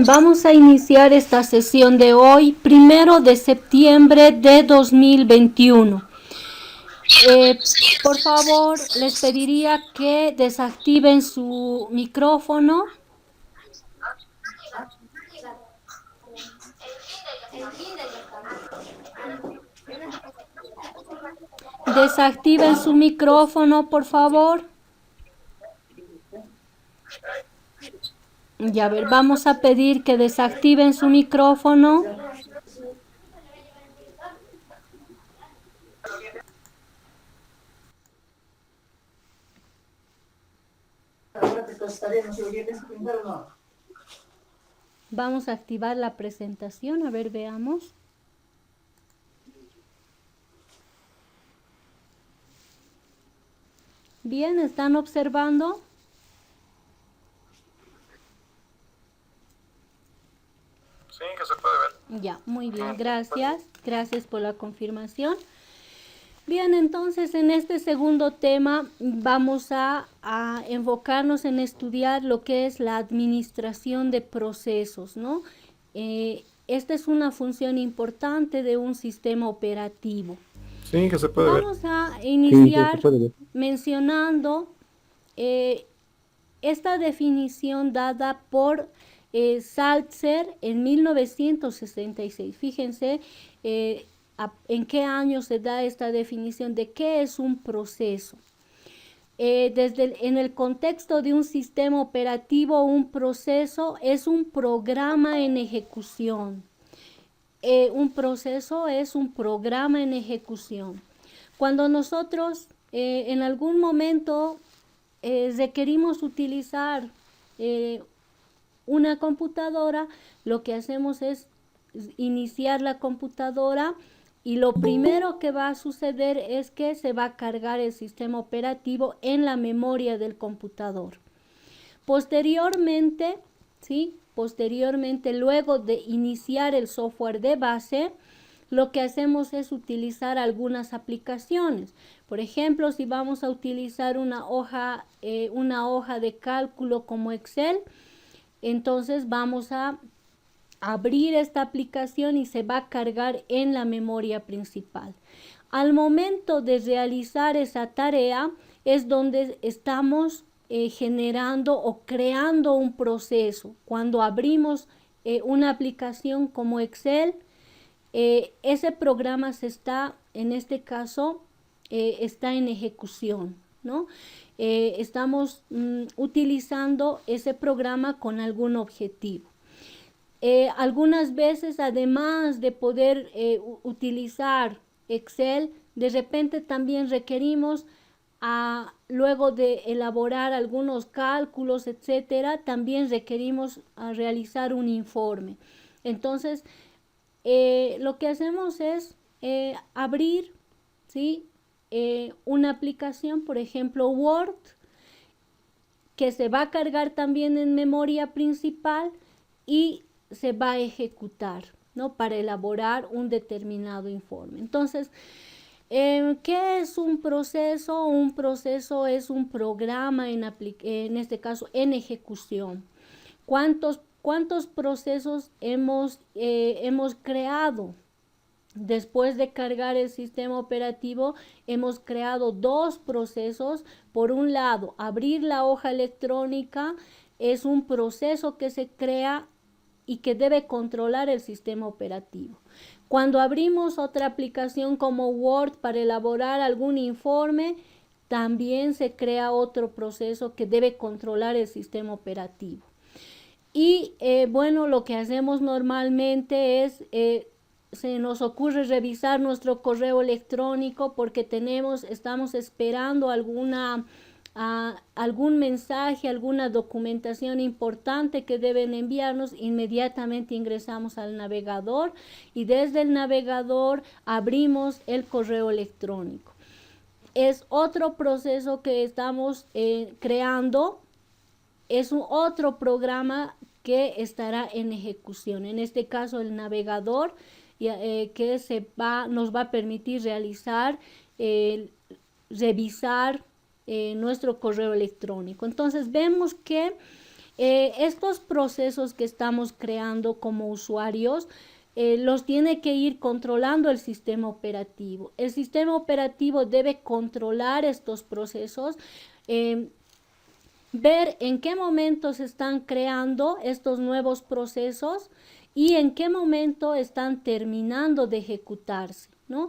Bien, vamos a iniciar esta sesión de hoy, 1 de septiembre de 2021. Por favor, les pediría que desactiven su micrófono. Desactiven su micrófono, por favor. Ya ver, vamos a pedir que desactiven su micrófono. Vamos a activar la presentación, a ver, veamos. Bien, ¿están observando? Sí, que se puede ver. Ya, muy bien, gracias. Gracias por la confirmación. Bien, entonces en este segundo tema vamos a enfocarnos en estudiar lo que es la administración de procesos, ¿no? Esta es una función importante de un sistema operativo. Sí, que se puede ver. Vamos a iniciar mencionando esta definición dada por Salzer en 1966. Fíjense en qué año se da esta definición de qué es un proceso. En el contexto de un sistema operativo, un proceso es un programa en ejecución. Un proceso es un programa en ejecución. Cuando nosotros en algún momento requerimos utilizar una computadora, lo que hacemos es iniciar la computadora y lo primero que va a suceder es que se va a cargar el sistema operativo en la memoria del computador. Posteriormente, luego de iniciar el software de base, lo que hacemos es utilizar algunas aplicaciones. Por ejemplo, si vamos a utilizar una hoja de cálculo como Excel, entonces vamos a abrir esta aplicación y se va a cargar en la memoria principal. Al momento de realizar esa tarea es donde estamos generando o creando un proceso. Cuando abrimos una aplicación como Excel, ese programa en este caso, está en ejecución, ¿no? Estamos utilizando ese programa con algún objetivo. Algunas veces, además de poder utilizar Excel, de repente también requerimos, luego de elaborar algunos cálculos, etcétera, también requerimos realizar un informe. Entonces, lo que hacemos es abrir, ¿sí? Una aplicación, por ejemplo Word, que se va a cargar también en memoria principal y se va a ejecutar, ¿no? Para elaborar un determinado informe. Entonces, ¿qué es un proceso? Un proceso es un programa, en este caso, en ejecución. ¿Cuántos procesos hemos creado? Después de cargar el sistema operativo, hemos creado dos procesos. Por un lado, abrir la hoja electrónica es un proceso que se crea y que debe controlar el sistema operativo. Cuando abrimos otra aplicación como Word para elaborar algún informe, también se crea otro proceso que debe controlar el sistema operativo. Y bueno, lo que hacemos normalmente es, se nos ocurre revisar nuestro correo electrónico porque estamos esperando algún mensaje, alguna documentación importante que deben enviarnos. Inmediatamente ingresamos al navegador y desde el navegador abrimos el correo electrónico. Es otro proceso que estamos creando, es otro programa que estará en ejecución. En este caso, el navegador que nos va a permitir revisar nuestro correo electrónico. Entonces vemos que estos procesos que estamos creando como usuarios, los tiene que ir controlando el sistema operativo. El sistema operativo debe controlar estos procesos, ver en qué momento se están creando estos nuevos procesos y en qué momento están terminando de ejecutarse, ¿no?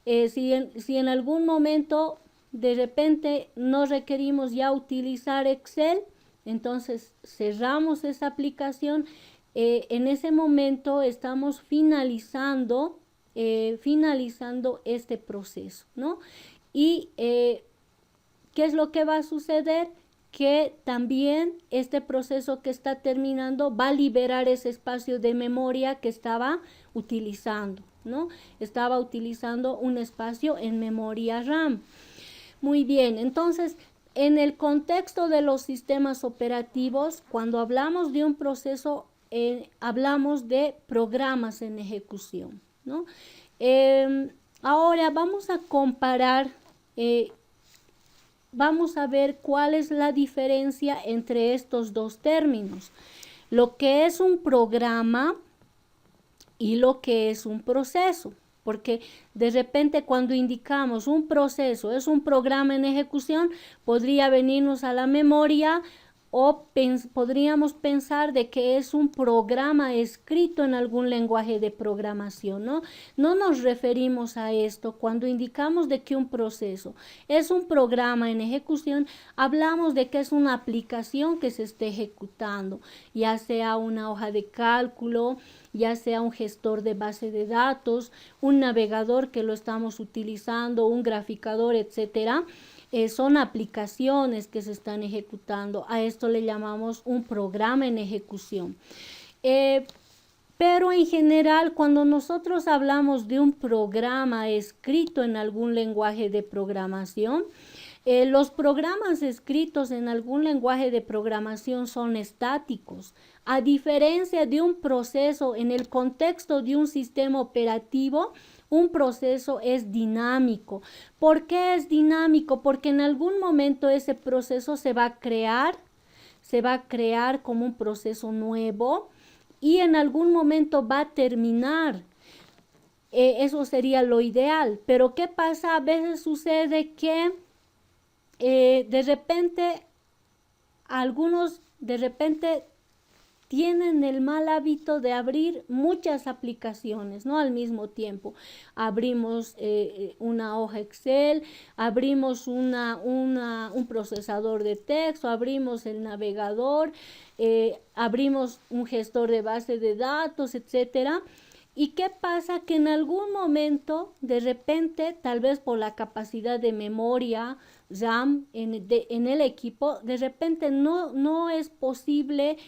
Si en algún momento de repente no requerimos ya utilizar Excel, entonces cerramos esa aplicación. En ese momento estamos finalizando este proceso, ¿no? Y ¿qué es lo que va a suceder? Que también este proceso que está terminando va a liberar ese espacio de memoria que estaba utilizando, ¿no? Estaba utilizando un espacio en memoria RAM. Muy bien, entonces, en el contexto de los sistemas operativos, cuando hablamos de un proceso, hablamos de programas en ejecución, ¿no? Ahora vamos a comparar, vamos a ver cuál es la diferencia entre estos dos términos, lo que es un programa y lo que es un proceso. Porque de repente cuando indicamos un proceso, es un programa en ejecución, podría venirnos a la memoria o podríamos pensar de que es un programa escrito en algún lenguaje de programación, ¿no? No nos referimos a esto. Cuando indicamos de que un proceso es un programa en ejecución, hablamos de que es una aplicación que se esté ejecutando, ya sea una hoja de cálculo, ya sea un gestor de base de datos, un navegador que lo estamos utilizando, un graficador, etcétera. Son aplicaciones que se están ejecutando. A esto le llamamos un programa en ejecución. Pero en general, cuando nosotros hablamos de un programa escrito en algún lenguaje de programación, los programas escritos en algún lenguaje de programación son estáticos. A diferencia de un proceso en el contexto de un sistema operativo, un proceso es dinámico. ¿Por qué es dinámico? Porque en algún momento ese proceso se va a crear como un proceso nuevo y en algún momento va a terminar. Eso sería lo ideal. Pero ¿qué pasa? A veces sucede que de repente algunos tienen el mal hábito de abrir muchas aplicaciones, ¿no? Al mismo tiempo. Abrimos una hoja Excel, abrimos un procesador de texto, abrimos el navegador, abrimos un gestor de base de datos, etcétera. ¿Y qué pasa? Que en algún momento, de repente, tal vez por la capacidad de memoria RAM en el equipo, de repente no es posible,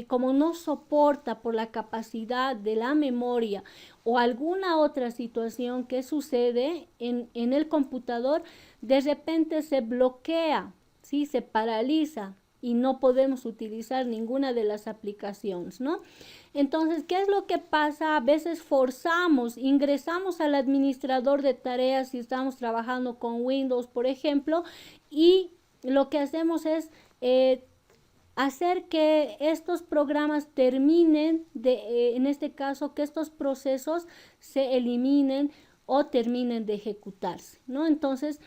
como no soporta por la capacidad de la memoria o alguna otra situación que sucede en el computador, de repente se bloquea, ¿sí? Se paraliza y no podemos utilizar ninguna de las aplicaciones, ¿no? Entonces, ¿qué es lo que pasa? A veces ingresamos al administrador de tareas si estamos trabajando con Windows, por ejemplo, y lo que hacemos es hacer que estos programas terminen, en este caso, que estos procesos se eliminen o terminen de ejecutarse, ¿no? Entonces,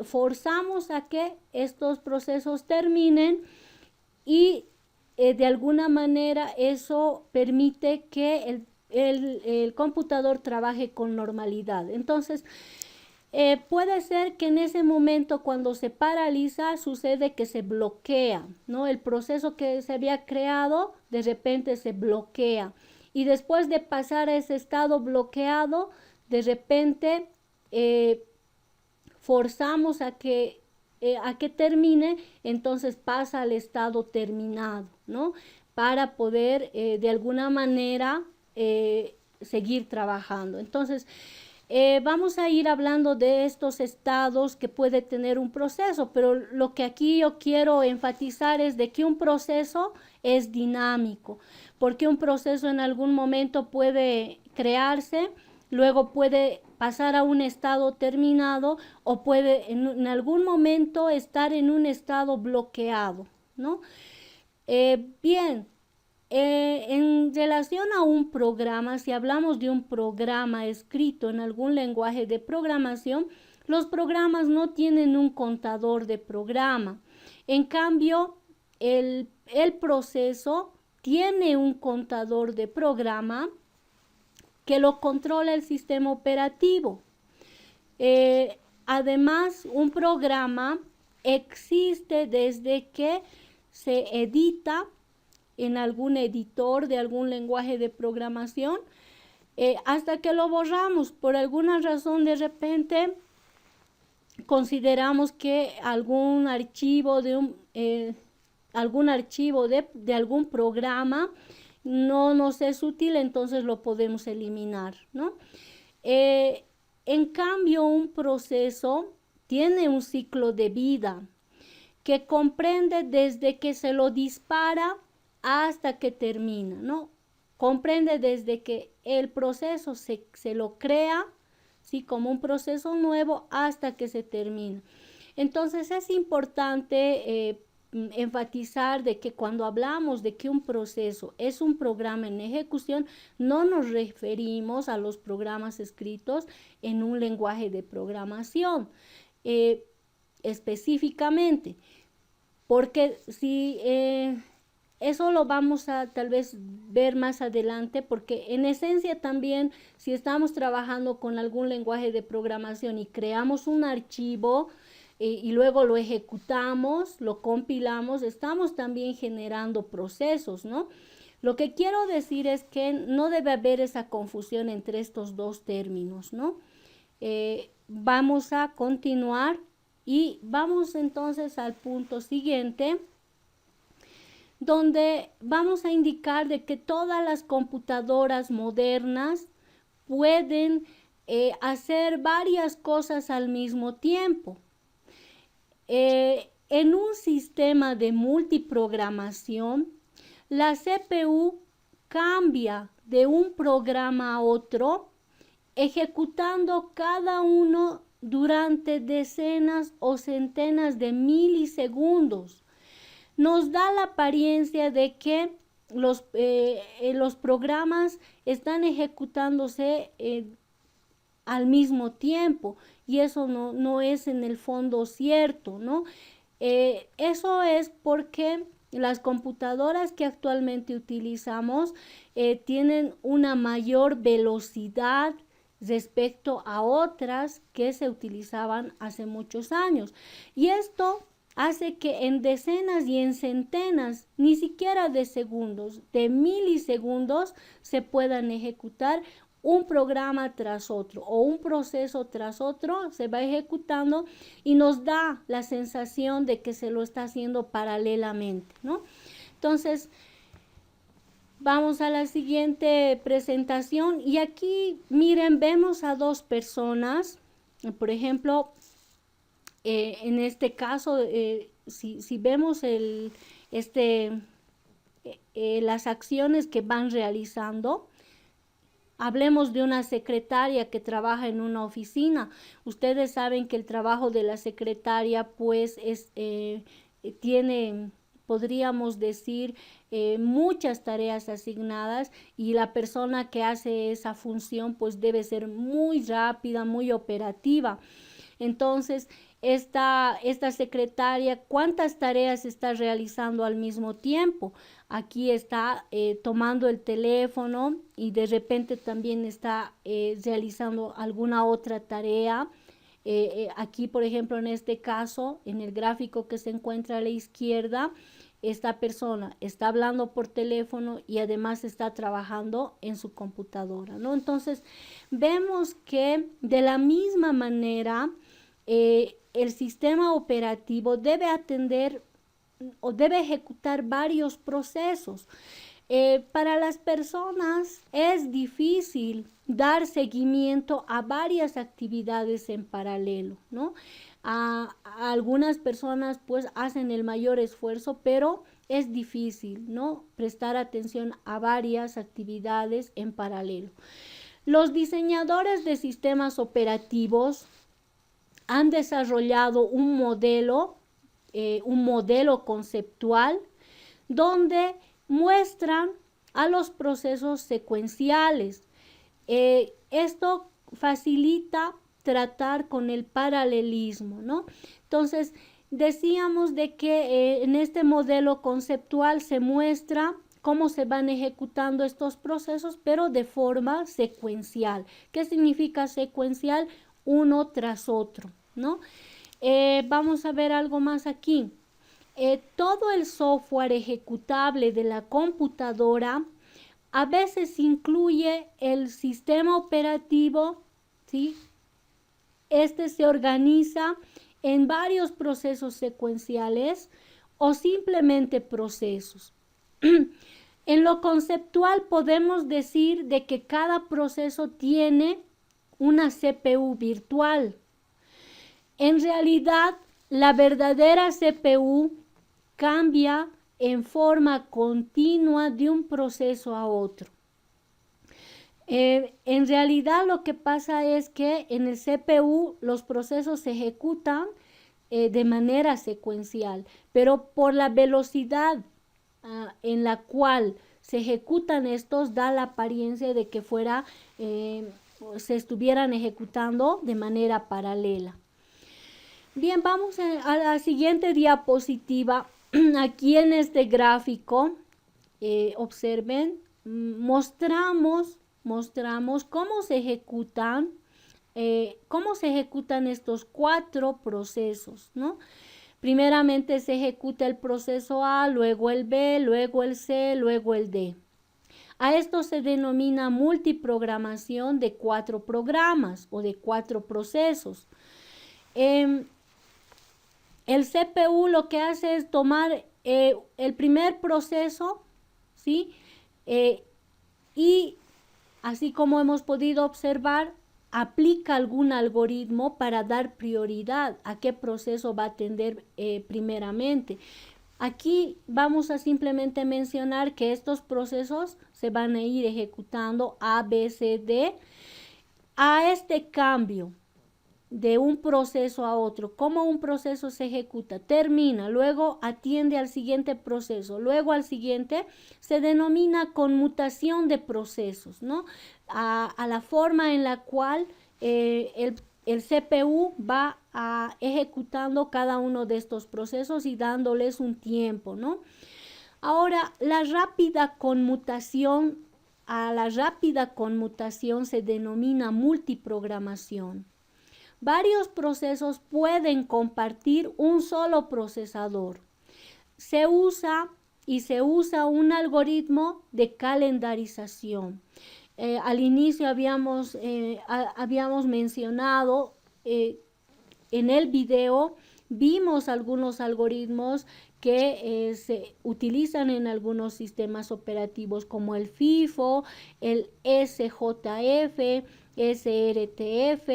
forzamos a que estos procesos terminen y de alguna manera eso permite que el computador trabaje con normalidad. Entonces, puede ser que en ese momento cuando se paraliza sucede que se bloquea, ¿no? El proceso que se había creado de repente se bloquea y después de pasar a ese estado bloqueado, de repente forzamos a que termine, entonces pasa al estado terminado, ¿no? Para poder de alguna manera seguir trabajando. Entonces, vamos a ir hablando de estos estados que puede tener un proceso, pero lo que aquí yo quiero enfatizar es de que un proceso es dinámico, porque un proceso en algún momento puede crearse, luego puede pasar a un estado terminado o puede en algún momento estar en un estado bloqueado, ¿no? Bien, en relación a un programa, si hablamos de un programa escrito en algún lenguaje de programación, los programas no tienen un contador de programa. En cambio, el proceso tiene un contador de programa que lo controla el sistema operativo. Además, un programa existe desde que se edita en algún editor de algún lenguaje de programación hasta que lo borramos. Por alguna razón, de repente, consideramos que algún archivo de algún programa no nos es útil, entonces lo podemos eliminar, ¿no? En cambio, un proceso tiene un ciclo de vida que comprende desde que se lo dispara hasta que termina, ¿no? Comprende desde que el proceso se lo crea, ¿sí? Como un proceso nuevo hasta que se termina. Entonces es importante enfatizar de que cuando hablamos de que un proceso es un programa en ejecución, no nos referimos a los programas escritos en un lenguaje de programación específicamente, porque si eso lo vamos a tal vez ver más adelante, porque en esencia también si estamos trabajando con algún lenguaje de programación y creamos un archivo y luego lo ejecutamos, lo compilamos, estamos también generando procesos, ¿no? Lo que quiero decir es que no debe haber esa confusión entre estos dos términos, ¿no? Vamos a continuar y vamos entonces al punto siguiente, donde vamos a indicar de que todas las computadoras modernas pueden hacer varias cosas al mismo tiempo. En un sistema de multiprogramación, la CPU cambia de un programa a otro, ejecutando cada uno durante decenas o centenas de milisegundos. Nos da la apariencia de que los programas están ejecutándose al mismo tiempo, y eso no es en el fondo cierto, ¿no? Eso es porque las computadoras que actualmente utilizamos tienen una mayor velocidad respecto a otras que se utilizaban hace muchos años, y esto hace que en decenas y en centenas, ni siquiera de segundos, de milisegundos, se puedan ejecutar un programa tras otro o un proceso tras otro, se va ejecutando y nos da la sensación de que se lo está haciendo paralelamente, ¿no? Entonces, vamos a la siguiente presentación y aquí, miren, vemos a dos personas, por ejemplo, en este caso, si vemos las acciones que van realizando, hablemos de una secretaria que trabaja en una oficina. Ustedes saben que el trabajo de la secretaria pues tiene, podríamos decir, muchas tareas asignadas, y la persona que hace esa función pues debe ser muy rápida, muy operativa. Entonces, esta secretaria, ¿cuántas tareas está realizando al mismo tiempo? Aquí está tomando el teléfono y de repente también está realizando alguna otra tarea. Aquí, por ejemplo, en este caso, en el gráfico que se encuentra a la izquierda, esta persona está hablando por teléfono y además está trabajando en su computadora, ¿no? Entonces, vemos que de la misma manera, el sistema operativo debe atender o debe ejecutar varios procesos. Para las personas es difícil dar seguimiento a varias actividades en paralelo, ¿no? A algunas personas pues hacen el mayor esfuerzo, pero es difícil, ¿no? Prestar atención a varias actividades en paralelo. Los diseñadores de sistemas operativos han desarrollado un modelo conceptual donde muestran a los procesos secuenciales. Esto facilita tratar con el paralelismo, ¿no? Entonces, decíamos de que en este modelo conceptual se muestra cómo se van ejecutando estos procesos, pero de forma secuencial. ¿Qué significa secuencial? Uno tras otro, ¿no? Vamos a ver algo más aquí. Todo el software ejecutable de la computadora a veces incluye el sistema operativo, ¿sí? Este se organiza en varios procesos secuenciales o simplemente procesos. En lo conceptual podemos decir de que cada proceso tiene una CPU virtual. En realidad, la verdadera CPU cambia en forma continua de un proceso a otro. En realidad lo que pasa es que en el CPU los procesos se ejecutan de manera secuencial, pero por la velocidad en la cual se ejecutan estos da la apariencia de que se estuvieran ejecutando de manera paralela. Bien, vamos a la siguiente diapositiva. Aquí en este gráfico, observen, mostramos cómo se ejecutan estos 4 procesos, ¿no? Primeramente se ejecuta el proceso A, luego el B, luego el C, luego el D. A esto se denomina multiprogramación de 4 programas o de 4 procesos. El CPU lo que hace es tomar el primer proceso, ¿sí? Y así como hemos podido observar, aplica algún algoritmo para dar prioridad a qué proceso va a atender primeramente. Aquí vamos a simplemente mencionar que estos procesos se van a ir ejecutando A, B, C, D. A este cambio de un proceso a otro, cómo un proceso se ejecuta, termina, luego atiende al siguiente proceso, luego al siguiente, se denomina conmutación de procesos, ¿no? A la forma en la cual el CPU va ejecutando cada uno de estos procesos y dándoles un tiempo, ¿no? Ahora, a la rápida conmutación se denomina multiprogramación. Varios procesos pueden compartir un solo procesador. Se usa un algoritmo de calendarización. Al inicio habíamos mencionado en el video, vimos algunos algoritmos que se utilizan en algunos sistemas operativos como el FIFO, el SJF, SRTF,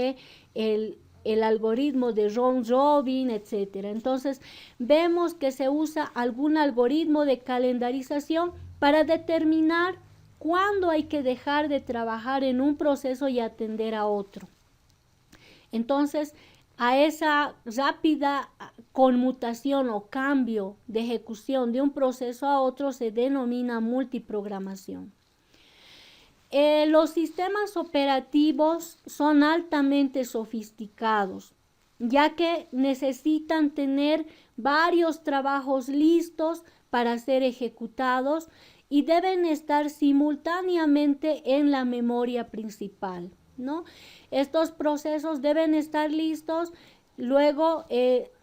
el algoritmo de round robin, etc. Entonces, vemos que se usa algún algoritmo de calendarización para determinar cuándo hay que dejar de trabajar en un proceso y atender a otro. Entonces, a esa rápida conmutación o cambio de ejecución de un proceso a otro se denomina multiprogramación. Los sistemas operativos son altamente sofisticados, ya que necesitan tener varios trabajos listos para ser ejecutados y deben estar simultáneamente en la memoria principal, ¿no? Estos procesos deben estar listos, luego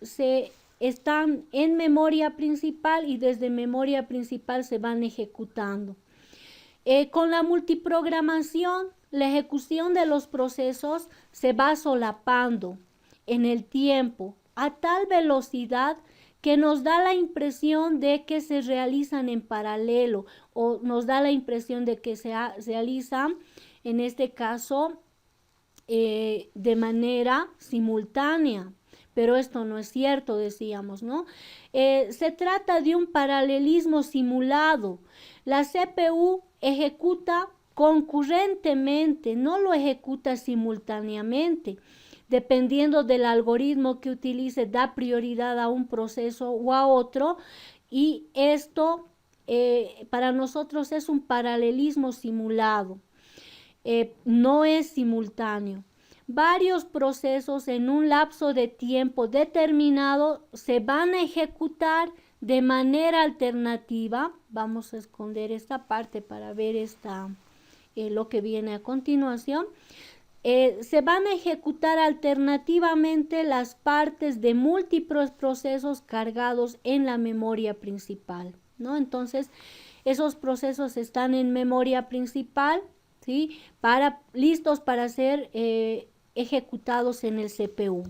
se están en memoria principal y desde memoria principal se van ejecutando. Con la multiprogramación, la ejecución de los procesos se va solapando en el tiempo a tal velocidad que nos da la impresión de que se realizan en paralelo o nos da la impresión de que se realizan, en este caso, de manera simultánea. Pero esto no es cierto, decíamos, ¿no? Se trata de un paralelismo simulado. La CPU ejecuta concurrentemente, no lo ejecuta simultáneamente. Dependiendo del algoritmo que utilice, da prioridad a un proceso o a otro, y esto para nosotros es un paralelismo simulado, no es simultáneo. Varios procesos en un lapso de tiempo determinado se van a ejecutar de manera alternativa. Vamos a esconder esta parte para ver lo que viene a continuación. Se van a ejecutar alternativamente las partes de múltiples procesos cargados en la memoria principal, ¿no? Entonces, esos procesos están en memoria principal, ¿sí? Listos para ser ejecutados en el CPU.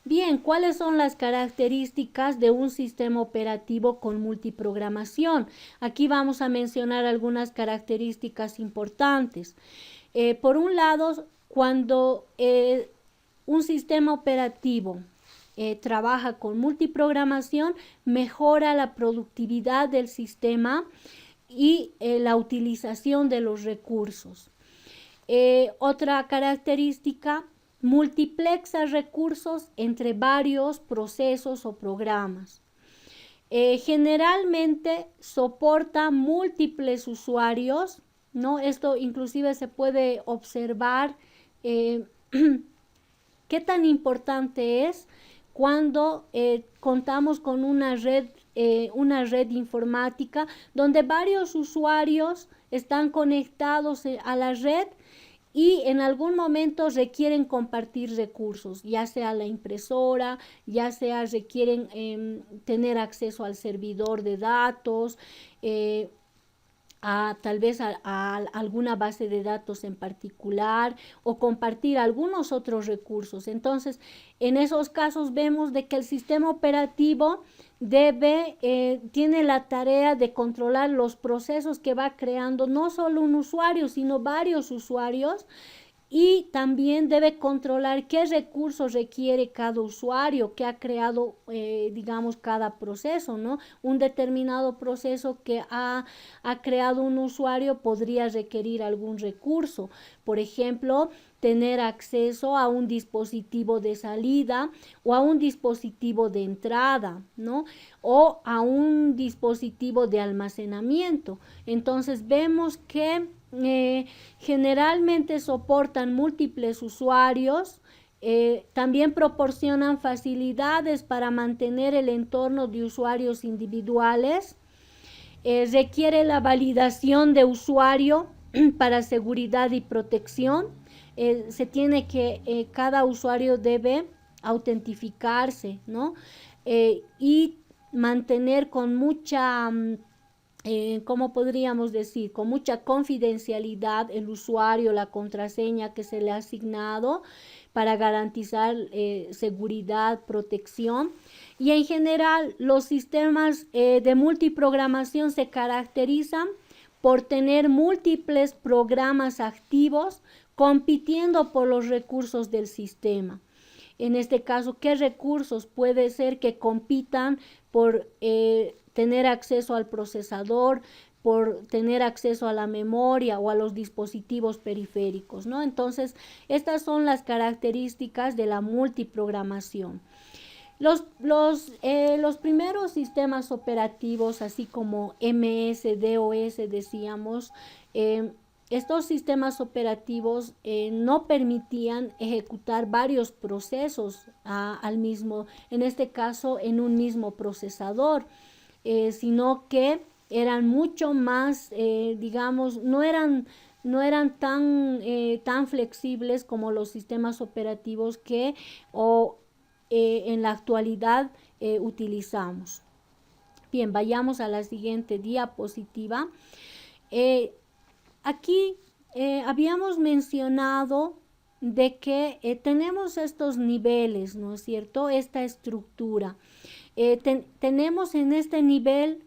Bien, ¿cuáles son las características de un sistema operativo con multiprogramación? Aquí vamos a mencionar algunas características importantes. Por un lado, cuando un sistema operativo trabaja con multiprogramación, mejora la productividad del sistema y la utilización de los recursos. Otra característica, multiplexa recursos entre varios procesos o programas. Generalmente soporta múltiples usuarios, ¿no? Esto inclusive se puede observar qué tan importante es cuando contamos con una red informática donde varios usuarios están conectados a la red y en algún momento requieren compartir recursos, ya sea la impresora, ya sea requieren tener acceso al servidor de datos, tal vez a alguna base de datos en particular o compartir algunos otros recursos. Entonces, en esos casos vemos de que el sistema operativo tiene la tarea de controlar los procesos que va creando no solo un usuario, sino varios usuarios, y también debe controlar qué recursos requiere cada usuario que ha creado, digamos, cada proceso, ¿no? Un determinado proceso que ha creado un usuario podría requerir algún recurso. Por ejemplo, tener acceso a un dispositivo de salida o a un dispositivo de entrada, ¿no? O a un dispositivo de almacenamiento. Entonces vemos que generalmente soportan múltiples usuarios, también proporcionan facilidades para mantener el entorno de usuarios individuales, requiere la validación de usuario para seguridad y protección. Cada usuario debe autentificarse, ¿no? Y mantener con mucha ¿cómo podríamos decir? Con mucha confidencialidad el usuario, la contraseña que se le ha asignado para garantizar seguridad, protección. Y en general, los sistemas de multiprogramación se caracterizan por tener múltiples programas activos compitiendo por los recursos del sistema. En este caso, ¿qué recursos puede ser que compitan por tener acceso al procesador, por tener acceso a la memoria o a los dispositivos periféricos, ¿no? Entonces, estas son las características de la multiprogramación. Los primeros sistemas operativos, así como MS, DOS, decíamos, estos sistemas operativos no permitían ejecutar varios procesos en este caso, en un mismo procesador. Sino que eran mucho más, digamos, no eran tan flexibles como los sistemas operativos que en la actualidad utilizamos. Bien, vayamos a la siguiente diapositiva. Aquí habíamos mencionado de que tenemos estos niveles, ¿no es cierto? Esta estructura. Tenemos en este nivel,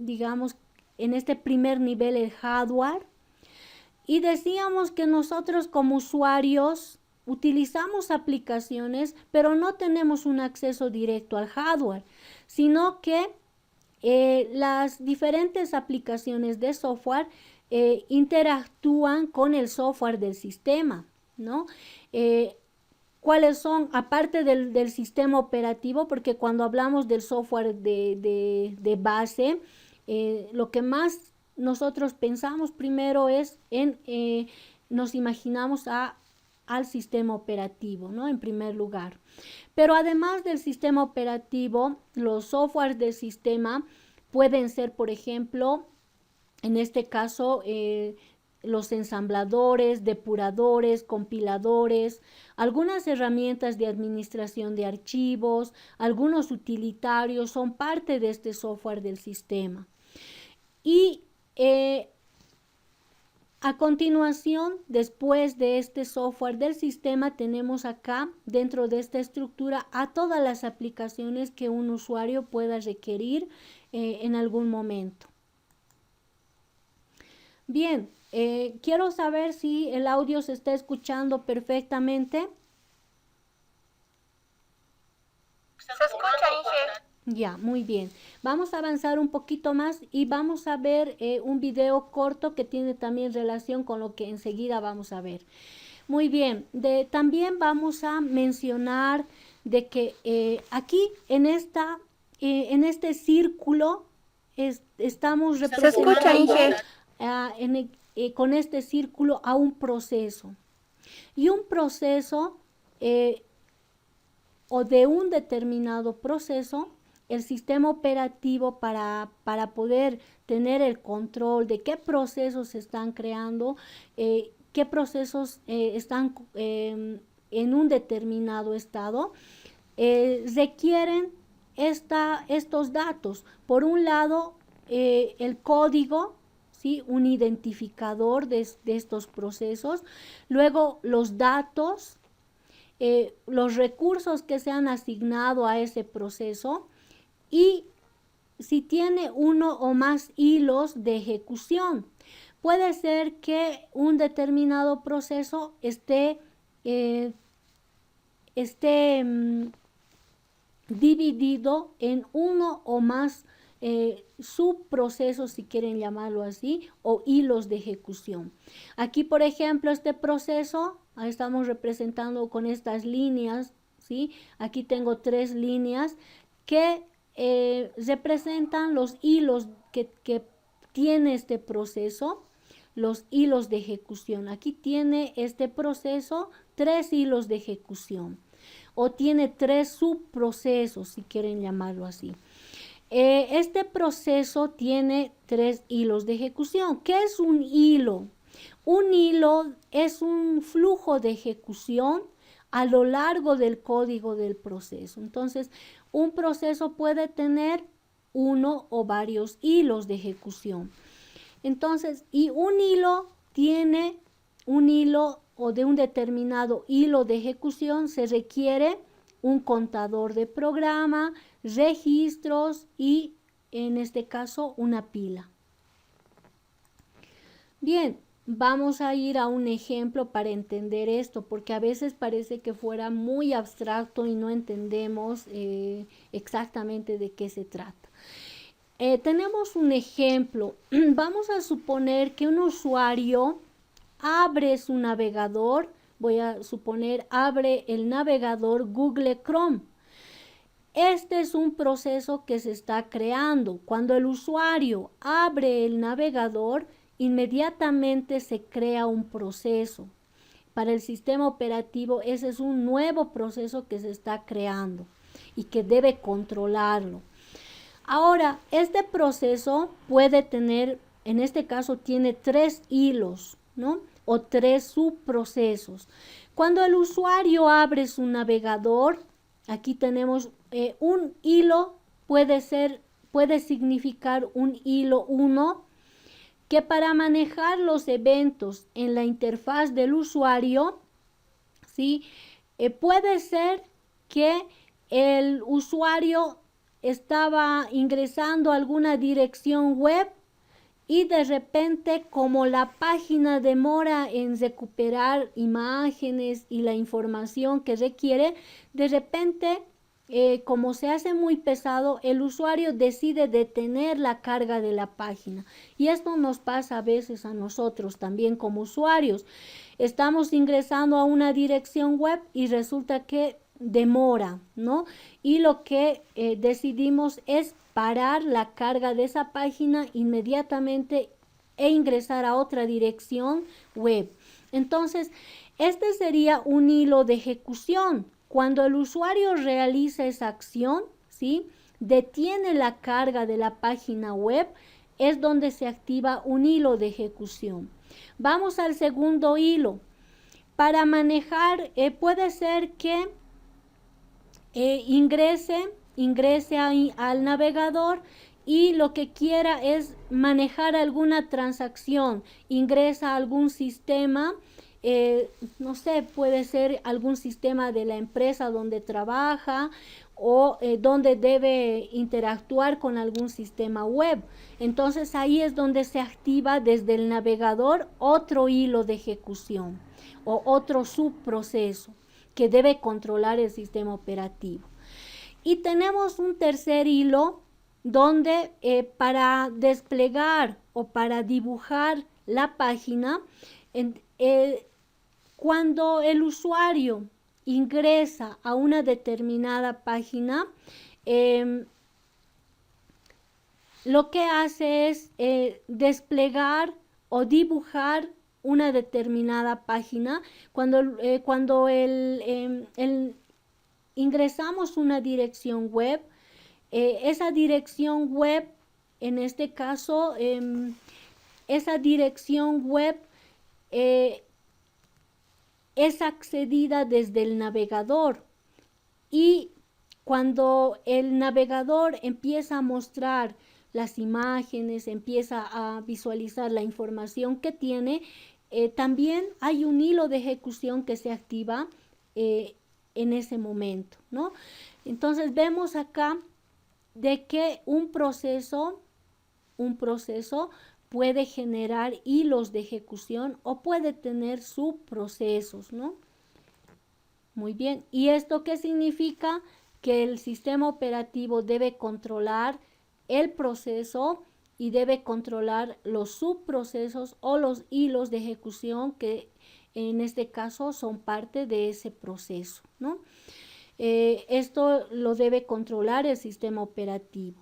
digamos, en este primer nivel el hardware, y decíamos que nosotros como usuarios utilizamos aplicaciones, pero no tenemos un acceso directo al hardware, sino que las diferentes aplicaciones de software interactúan con el software del sistema, ¿no? cuáles son, aparte del sistema operativo, porque cuando hablamos del software de base, lo que más nosotros pensamos primero es nos imaginamos al sistema operativo, ¿no? En primer lugar. Pero además del sistema operativo, los softwares del sistema pueden ser, por ejemplo, en este caso, los ensambladores, depuradores, compiladores, algunas herramientas de administración de archivos, algunos utilitarios son parte de este software del sistema. Y a continuación, después de este software del sistema, tenemos acá, dentro de esta estructura, a todas las aplicaciones que un usuario pueda requerir en algún momento. Bien, quiero saber si el audio se está escuchando perfectamente. Se escucha, Inge. Ya, muy bien. Vamos a avanzar un poquito más y vamos a ver un video corto que tiene también relación con lo que enseguida vamos a ver. Muy bien, también vamos a mencionar de que aquí en este círculo estamos representando... Se escucha, Inge. Con este círculo a un proceso. Y un proceso o de un determinado proceso, el sistema operativo para poder tener el control de qué procesos se están creando, qué procesos están en un determinado estado, requieren estos datos. Por un lado, el código, ¿sí? Un identificador de estos procesos, luego los datos, los recursos que se han asignado a ese proceso y si tiene uno o más hilos de ejecución. Puede ser que un determinado proceso esté dividido en uno o más subprocesos, si quieren llamarlo así, o hilos de ejecución. Aquí, por ejemplo, este proceso, ahí estamos representando con estas líneas, ¿sí? Aquí tengo 3 líneas que representan los hilos que tiene este proceso, los hilos de ejecución. Aquí tiene este proceso 3 hilos de ejecución, o tiene 3 subprocesos, si quieren llamarlo así. Este proceso tiene 3 hilos de ejecución. ¿Qué es un hilo? Un hilo es un flujo de ejecución a lo largo del código del proceso. Entonces, un proceso puede tener uno o varios hilos de ejecución. Entonces, y un hilo tiene un hilo o de un determinado hilo de ejecución se requiere un contador de programa, registros y, en este caso, una pila. Bien, vamos a ir a un ejemplo para entender esto, porque a veces parece que fuera muy abstracto y no entendemos exactamente de qué se trata. Tenemos un ejemplo. Vamos a suponer que un usuario abre su navegador, voy a suponer, abre el navegador Google Chrome. Este es un proceso que se está creando. Cuando el usuario abre el navegador, inmediatamente se crea un proceso. Para el sistema operativo, ese es un nuevo proceso que se está creando y que debe controlarlo. Ahora, este proceso puede tener, en este caso, tiene 3 hilos, ¿no? O 3 subprocesos. Cuando el usuario abre su navegador, aquí tenemos un hilo, puede significar un hilo 1, que para manejar los eventos en la interfaz del usuario, ¿sí? Puede ser que el usuario estaba ingresando alguna dirección web y de repente, como la página demora en recuperar imágenes y la información que requiere, de repente como se hace muy pesado, el usuario decide detener la carga de la página. Y esto nos pasa a veces a nosotros también como usuarios. Estamos ingresando a una dirección web y resulta que demora, ¿no? Y lo que decidimos es parar la carga de esa página inmediatamente e ingresar a otra dirección web. Entonces, este sería un hilo de ejecución. Cuando el usuario realiza esa acción, ¿sí?, detiene la carga de la página web, es donde se activa un hilo de ejecución. Vamos al segundo hilo. Para manejar, puede ser que ingrese al navegador y lo que quiera es manejar alguna transacción. Ingresa a algún sistema, no sé, puede ser algún sistema de la empresa donde trabaja o donde debe interactuar con algún sistema web. Entonces ahí es donde se activa desde el navegador otro hilo de ejecución o otro subproceso que debe controlar el sistema operativo. Y tenemos un tercer hilo donde para desplegar o para dibujar la página, cuando el usuario ingresa a una determinada página, lo que hace es desplegar o dibujar una determinada página. Cuando ingresamos una dirección web, esa dirección web, en este caso, esa dirección web es accedida desde el navegador, y cuando el navegador empieza a mostrar las imágenes, empieza a visualizar la información que tiene, también hay un hilo de ejecución que se activa en ese momento, ¿no? Entonces vemos acá de que un proceso puede generar hilos de ejecución o puede tener subprocesos, ¿no? Muy bien. ¿Y esto qué significa? Que el sistema operativo debe controlar el proceso y debe controlar los subprocesos o los hilos de ejecución que en este caso son parte de ese proceso, ¿no? Esto lo debe controlar el sistema operativo.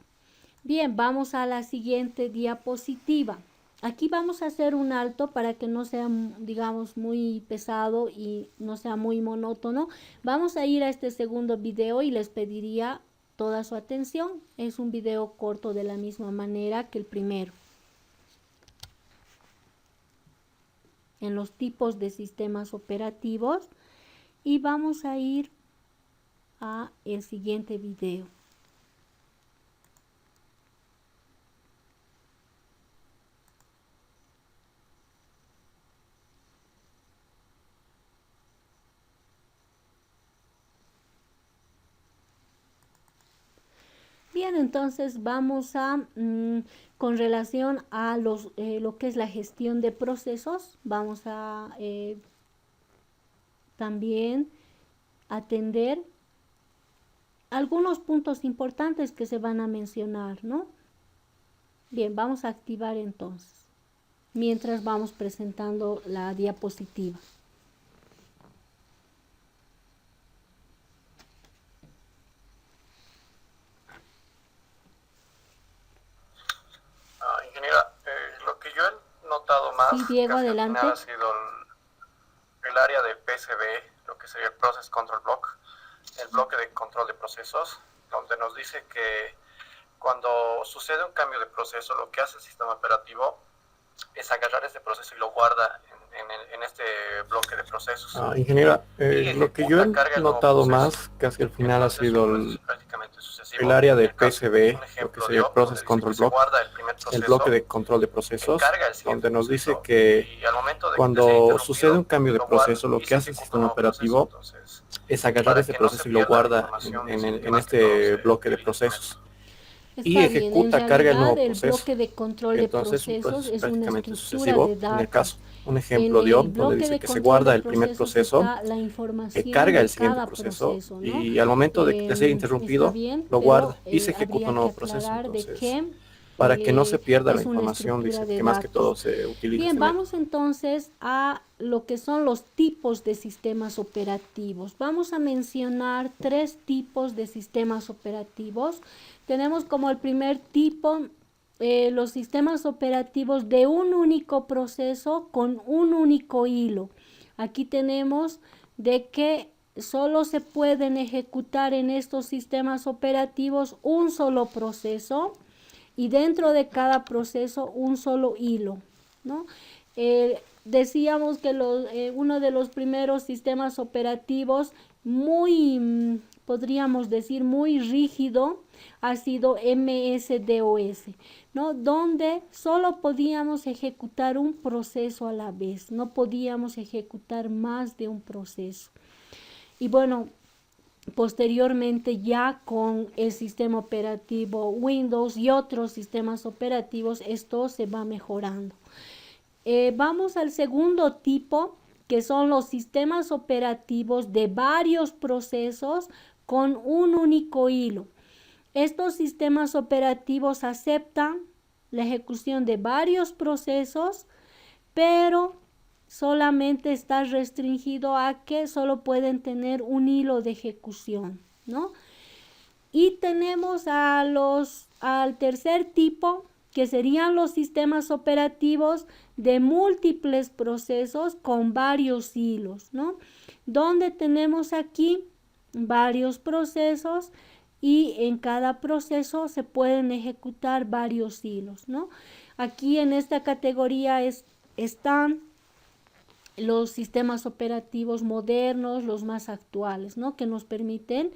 Bien, vamos a la siguiente diapositiva. Aquí vamos a hacer un alto para que no sea, digamos, muy pesado y no sea muy monótono. Vamos a ir a este segundo video y les pediría toda su atención. Es un video corto de la misma manera que el primero. En los tipos de sistemas operativos, y vamos a ir a el siguiente video. Bien, entonces vamos a, con relación a lo que es la gestión de procesos, vamos a también atender algunos puntos importantes que se van a mencionar, ¿no? Bien, vamos a activar entonces, mientras vamos presentando la diapositiva. Ingeniera, lo que yo he notado más, sí, Diego, adelante, ha sido el área de PCB, lo que sería el Process Control Block, el bloque de control de procesos, donde nos dice que cuando sucede un cambio de proceso, lo que hace el sistema operativo es agarrar este proceso y lo guarda en este bloque de procesos. Ingeniera, lo que yo he notado más, casi al final, ha sido el área de PCB, lo que sería el Process Control Block, el bloque de control de procesos, donde nos dice que cuando sucede un cambio de proceso, lo que hace el sistema operativo es agarrar este proceso y lo guarda en este bloque de procesos. y ejecuta, carga el nuevo el proceso. bloque de control de Entonces, procesos es una prácticamente estructura sucesivo. de En el datos. caso, un En ejemplo de el OR, donde bloque dice de que se control guarda de el primer procesos proceso, está la información carga de el siguiente cada proceso, proceso, ¿no? y al momento de ser Está interrumpido, bien, lo pero guarda y se ejecuta habría un que nuevo proceso. aclarar de Entonces, que para que no se pierda la es una información, estructura dice de que más que todo datos. se utiliza Bien, este método. vamos entonces a lo que son los tipos de sistemas operativos. Vamos a mencionar 3 tipos de sistemas operativos. Tenemos como el primer tipo los sistemas operativos de un único proceso con un único hilo. Aquí tenemos de que solo se pueden ejecutar en estos sistemas operativos un solo proceso y dentro de cada proceso un solo hilo, ¿no? Decíamos que uno de los primeros sistemas operativos muy, podríamos decir, muy rígido ha sido MS-DOS, ¿no? Donde solo podíamos ejecutar un proceso a la vez, no podíamos ejecutar más de un proceso. Y bueno, posteriormente ya con el sistema operativo Windows y otros sistemas operativos, esto se va mejorando. Vamos al segundo tipo, que son los sistemas operativos de varios procesos con un único hilo. Estos sistemas operativos aceptan la ejecución de varios procesos, pero solamente está restringido a que solo pueden tener un hilo de ejecución, ¿no? Y tenemos al tercer tipo, que serían los sistemas operativos de múltiples procesos con varios hilos, ¿no? Donde tenemos aquí varios procesos y en cada proceso se pueden ejecutar varios hilos, ¿no? Aquí en esta categoría están los sistemas operativos modernos, los más actuales, ¿no? Que nos permiten,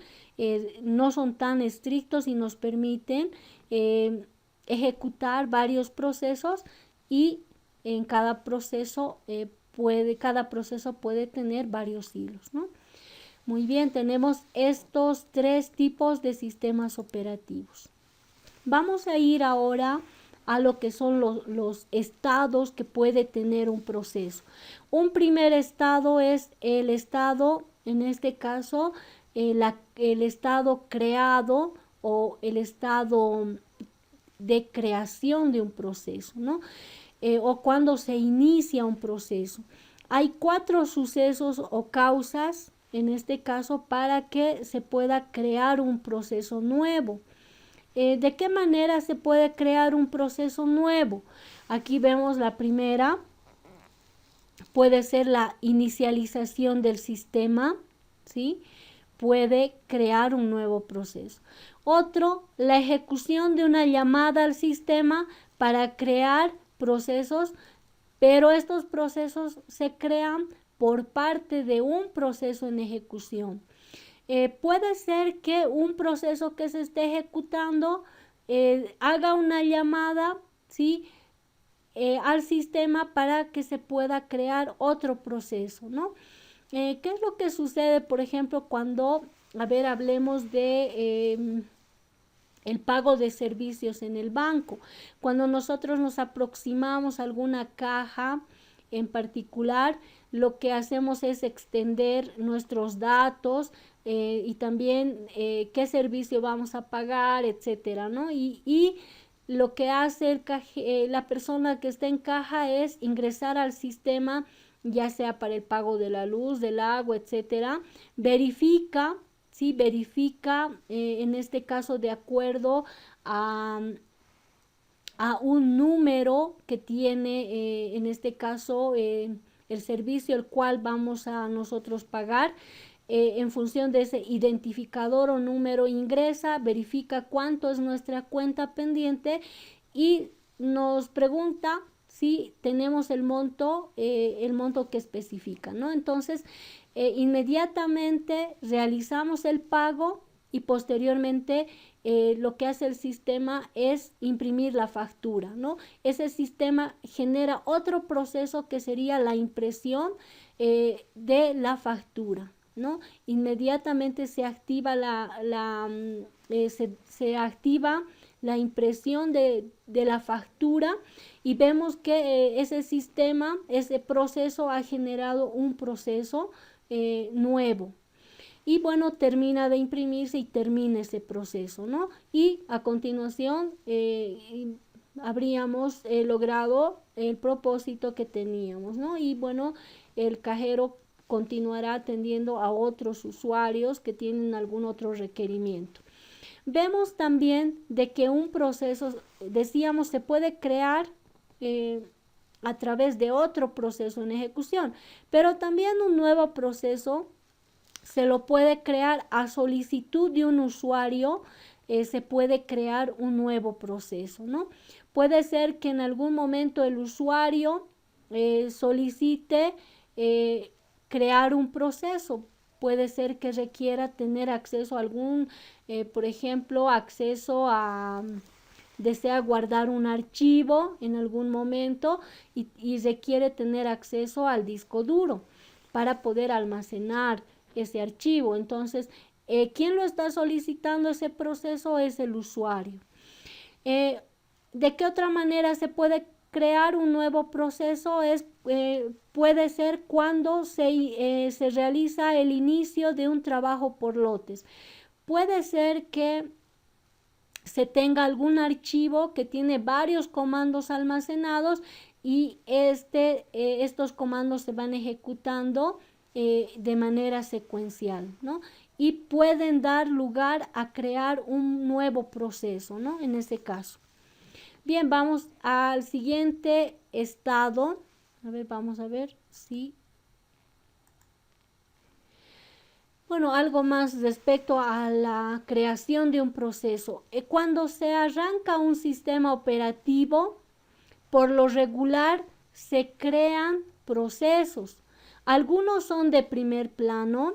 no son tan estrictos y nos permiten ejecutar varios procesos y en cada proceso puede tener varios hilos, ¿no? Muy bien, tenemos estos 3 tipos de sistemas operativos. Vamos a ir ahora a lo que son los estados que puede tener un proceso. Un primer estado es el estado, en este caso, el estado creado o el estado de creación de un proceso, ¿no? O cuando se inicia un proceso. Hay 4 sucesos o causas, en este caso, para que se pueda crear un proceso nuevo. ¿De qué manera se puede crear un proceso nuevo? Aquí vemos la primera, puede ser la inicialización del sistema, ¿sí? Puede crear un nuevo proceso. Otro, la ejecución de una llamada al sistema para crear procesos, pero estos procesos se crean por parte de un proceso en ejecución. Puede ser que un proceso que se esté ejecutando haga una llamada, ¿sí? Al sistema para que se pueda crear otro proceso, ¿no? ¿Qué es lo que sucede, por ejemplo, cuando, hablemos de el pago de servicios en el banco? Cuando nosotros nos aproximamos a alguna caja en particular, lo que hacemos es extender nuestros datos y también qué servicio vamos a pagar, etcétera, ¿no? Y lo que hace la persona que está en caja es ingresar al sistema, ya sea para el pago de la luz, del agua, etcétera, verifica, ¿sí? Verifica, en este caso, de acuerdo a un número que tiene, en este caso, el servicio el cual vamos a nosotros pagar. En función de ese identificador o número ingresa, verifica cuánto es nuestra cuenta pendiente y nos pregunta si tenemos el monto que especifica, ¿no? Entonces, inmediatamente realizamos el pago y posteriormente lo que hace el sistema es imprimir la factura, ¿no? Ese sistema genera otro proceso que sería la impresión de la factura, ¿no? Inmediatamente se activa se activa la impresión de la factura y vemos que ese sistema, ese proceso ha generado un proceso nuevo. Y bueno, termina de imprimirse y termina ese proceso, ¿no? Y a continuación habríamos logrado el propósito que teníamos, ¿no? Y bueno, el cajero continuará atendiendo a otros usuarios que tienen algún otro requerimiento. Vemos también de que un proceso, decíamos, se puede crear a través de otro proceso en ejecución, pero también un nuevo proceso se lo puede crear a solicitud de un usuario. Se puede crear un nuevo proceso, ¿no? Puede ser que en algún momento el usuario solicite crear un proceso. Puede ser que requiera tener acceso a algún, por ejemplo, desea guardar un archivo en algún momento y requiere tener acceso al disco duro para poder almacenar ese archivo. Entonces, ¿quién lo está solicitando ese proceso? Es el usuario. ¿De qué otra manera se puede crear un nuevo proceso? Puede ser cuando se realiza el inicio de un trabajo por lotes. Puede ser que se tenga algún archivo que tiene varios comandos almacenados y estos comandos se van ejecutando de manera secuencial, ¿no? Y pueden dar lugar a crear un nuevo proceso, ¿no? En ese caso. Bien, vamos al siguiente estado. A ver, vamos a ver si... Bueno, algo más respecto a la creación de un proceso. Cuando se arranca un sistema operativo, por lo regular se crean procesos. Algunos son de primer plano,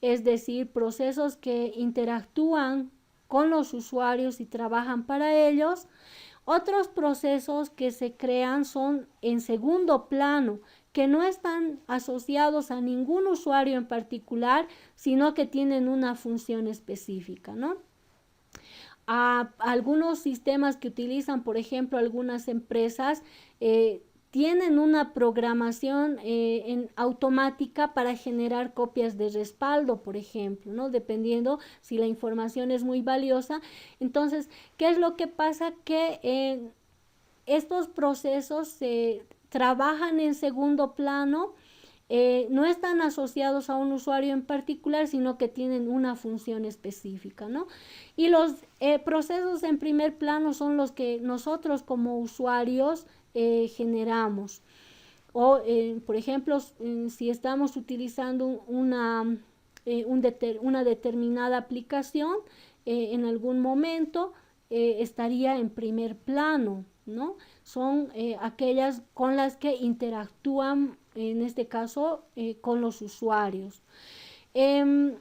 es decir, procesos que interactúan con los usuarios y trabajan para ellos. Otros procesos que se crean son en segundo plano, que no están asociados a ningún usuario en particular, sino que tienen una función específica, ¿no? Algunos sistemas que utilizan, por ejemplo, algunas empresas, tienen una programación automática para generar copias de respaldo, por ejemplo, ¿no? Dependiendo si la información es muy valiosa. Entonces, ¿qué es lo que pasa? Que estos procesos se trabajan en segundo plano, no están asociados a un usuario en particular, sino que tienen una función específica, ¿no? Y los procesos en primer plano son los que nosotros como usuarios generamos. O, por ejemplo, si estamos utilizando una determinada aplicación, en algún momento estaría en primer plano, ¿no? Son aquellas con las que interactúan, en este caso, con los usuarios.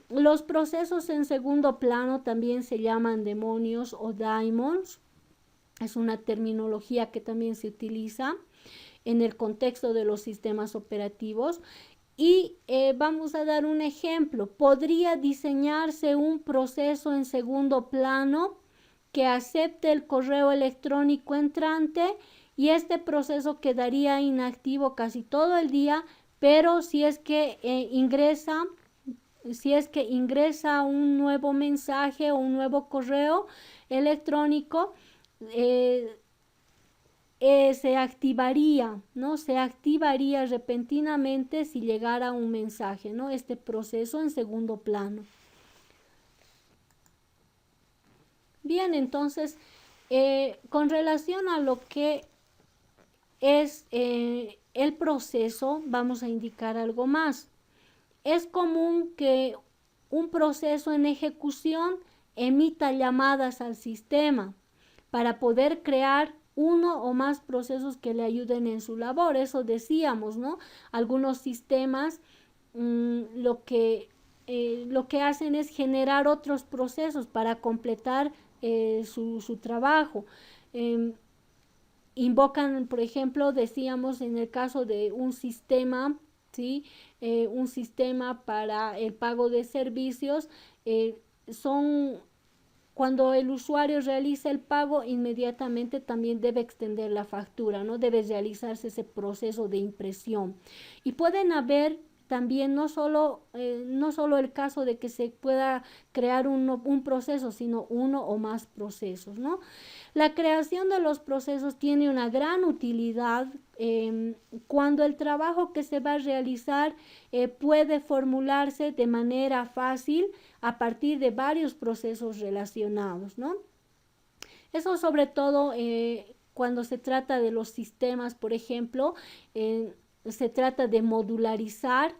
Los procesos en segundo plano también se llaman demonios o daemons. Es una terminología que también se utiliza en el contexto de los sistemas operativos. Y vamos a dar un ejemplo. Podría diseñarse un proceso en segundo plano que acepte el correo electrónico entrante y este proceso quedaría inactivo casi todo el día, pero si es que ingresa un nuevo mensaje o un nuevo correo electrónico, se activaría, ¿no? Se activaría repentinamente si llegara un mensaje, ¿no? Este proceso en segundo plano. Bien, entonces, con relación a lo que es el proceso, vamos a indicar algo más. Es común que un proceso en ejecución emita llamadas al sistema para poder crear uno o más procesos que le ayuden en su labor. Eso decíamos, ¿no? Algunos sistemas lo que hacen es generar otros procesos para completar su trabajo. Invocan, por ejemplo, decíamos en el caso de un sistema, ¿sí? Un sistema para el pago de servicios, son cuando el usuario realiza el pago, inmediatamente también debe extender la factura, ¿no? Debe realizarse ese proceso de impresión. Y pueden haber también no solo el caso de que se pueda crear un proceso, sino uno o más procesos, ¿no? La creación de los procesos tiene una gran utilidad cuando el trabajo que se va a realizar puede formularse de manera fácil a partir de varios procesos relacionados, ¿no? Eso sobre todo cuando se trata de los sistemas, por ejemplo, se trata de modularizar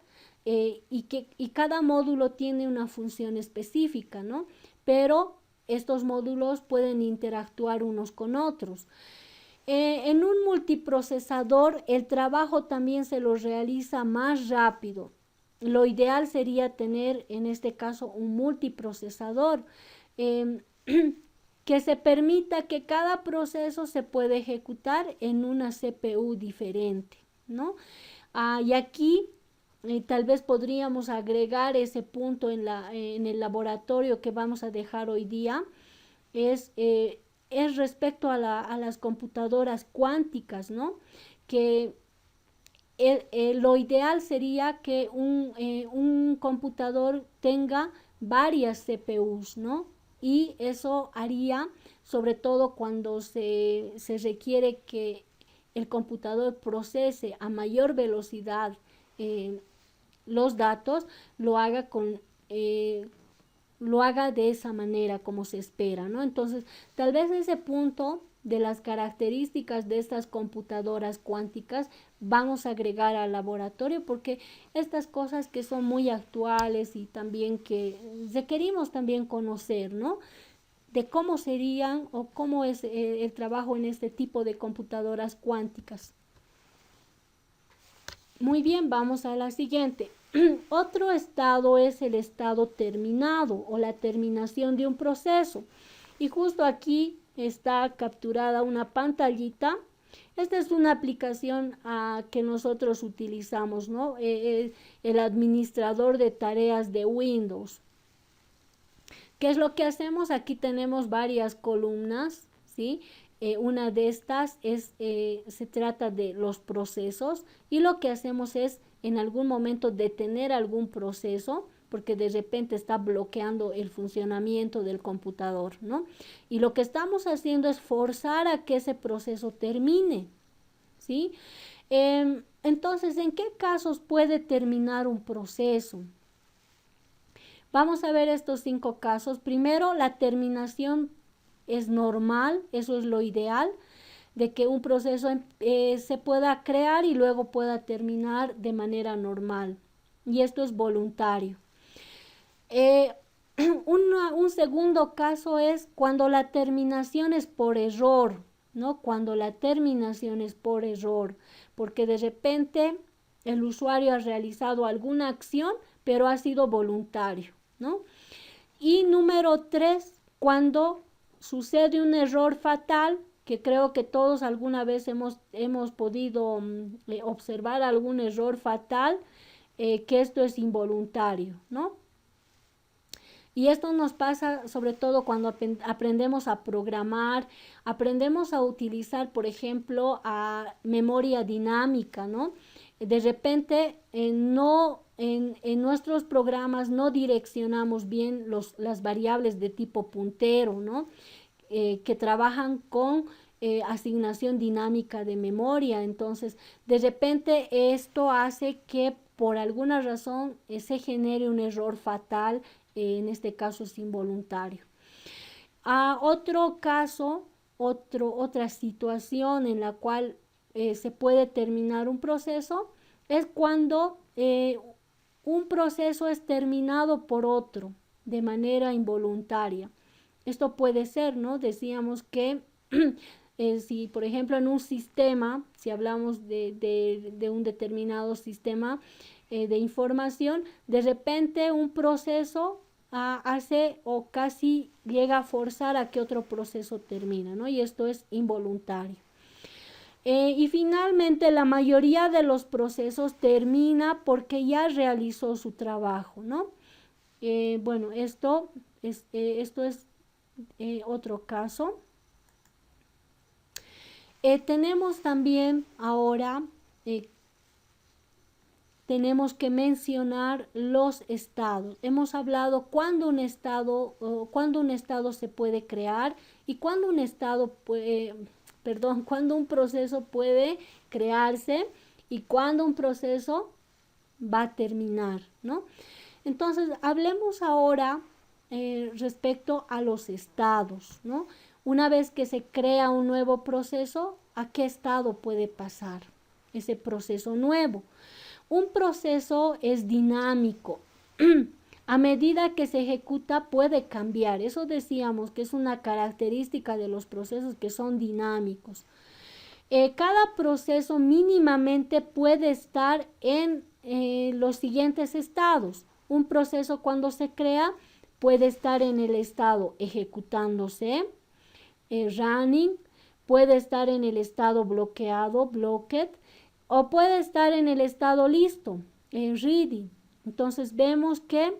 y cada módulo tiene una función específica, ¿no? Pero estos módulos pueden interactuar unos con otros. En un multiprocesador el trabajo también se lo realiza más rápido. Lo ideal sería tener en este caso un multiprocesador que se permita que cada proceso se pueda ejecutar en una CPU diferente, ¿no? Y aquí tal vez podríamos agregar ese punto en el laboratorio que vamos a dejar hoy día, es respecto a las computadoras cuánticas, ¿no? Que lo ideal sería que un computador tenga varias CPUs, ¿no? Y eso haría, sobre todo cuando se requiere que el computador procese a mayor velocidad los datos, lo haga de esa manera como se espera, ¿no? Entonces, tal vez ese punto de las características de estas computadoras cuánticas vamos a agregar al laboratorio, porque estas cosas que son muy actuales y también que requerimos también conocer, ¿no? De cómo serían o cómo es el trabajo en este tipo de computadoras cuánticas. Muy bien, vamos a la siguiente. Otro estado es el estado terminado o la terminación de un proceso. Y justo aquí está capturada una pantallita. Esta es una aplicación que nosotros utilizamos, ¿no? El administrador de tareas de Windows. ¿Qué es lo que hacemos? Aquí tenemos varias columnas, ¿sí? Una de estas se trata de los procesos y lo que hacemos es en algún momento detener algún proceso porque de repente está bloqueando el funcionamiento del computador, ¿no? Y lo que estamos haciendo es forzar a que ese proceso termine, ¿sí? Entonces, ¿en qué casos puede terminar un proceso? Vamos a ver estos 5 casos. Primero, la terminación es normal, eso es lo ideal, de que un proceso se pueda crear y luego pueda terminar de manera normal. Y esto es voluntario. Un segundo caso es cuando la terminación es por error, ¿no? Cuando la terminación es por error, porque de repente el usuario ha realizado alguna acción, pero ha sido voluntario, ¿no? Y número 3, cuando sucede un error fatal, que creo que todos alguna vez hemos podido observar algún error fatal, que esto es involuntario, ¿no? Y esto nos pasa sobre todo cuando aprendemos a programar, aprendemos a utilizar, por ejemplo, a memoria dinámica, ¿no? De repente en nuestros programas no direccionamos bien las variables de tipo puntero, ¿no? Que trabajan con asignación dinámica de memoria. Entonces, de repente esto hace que por alguna razón se genere un error fatal, en este caso es involuntario. Otro caso, otra situación en la cual se puede terminar un proceso es cuando un proceso es terminado por otro de manera involuntaria. Esto puede ser, ¿no? Decíamos que si, por ejemplo, en un sistema, si hablamos de un determinado sistema de información, de repente un proceso hace o casi llega a forzar a que otro proceso termine, ¿no? Y esto es involuntario. Y finalmente la mayoría de los procesos termina porque ya realizó su trabajo, ¿no? Bueno, esto es otro caso. Tenemos también ahora, tenemos que mencionar los estados. Hemos hablado cuándo un estado se puede crear y cuándo un estado puede, cuándo un proceso puede crearse y cuándo un proceso va a terminar, ¿no? Entonces, hablemos ahora respecto a los estados, ¿no? Una vez que se crea un nuevo proceso, ¿a qué estado puede pasar ese proceso nuevo? Un proceso es dinámico. A medida que se ejecuta puede cambiar. Eso decíamos que es una característica de los procesos que son dinámicos. Cada proceso mínimamente puede estar en los siguientes estados. Un proceso cuando se crea puede estar en el estado ejecutándose, running, puede estar en el estado bloqueado, blocked, o puede estar en el estado listo, ready. Entonces vemos que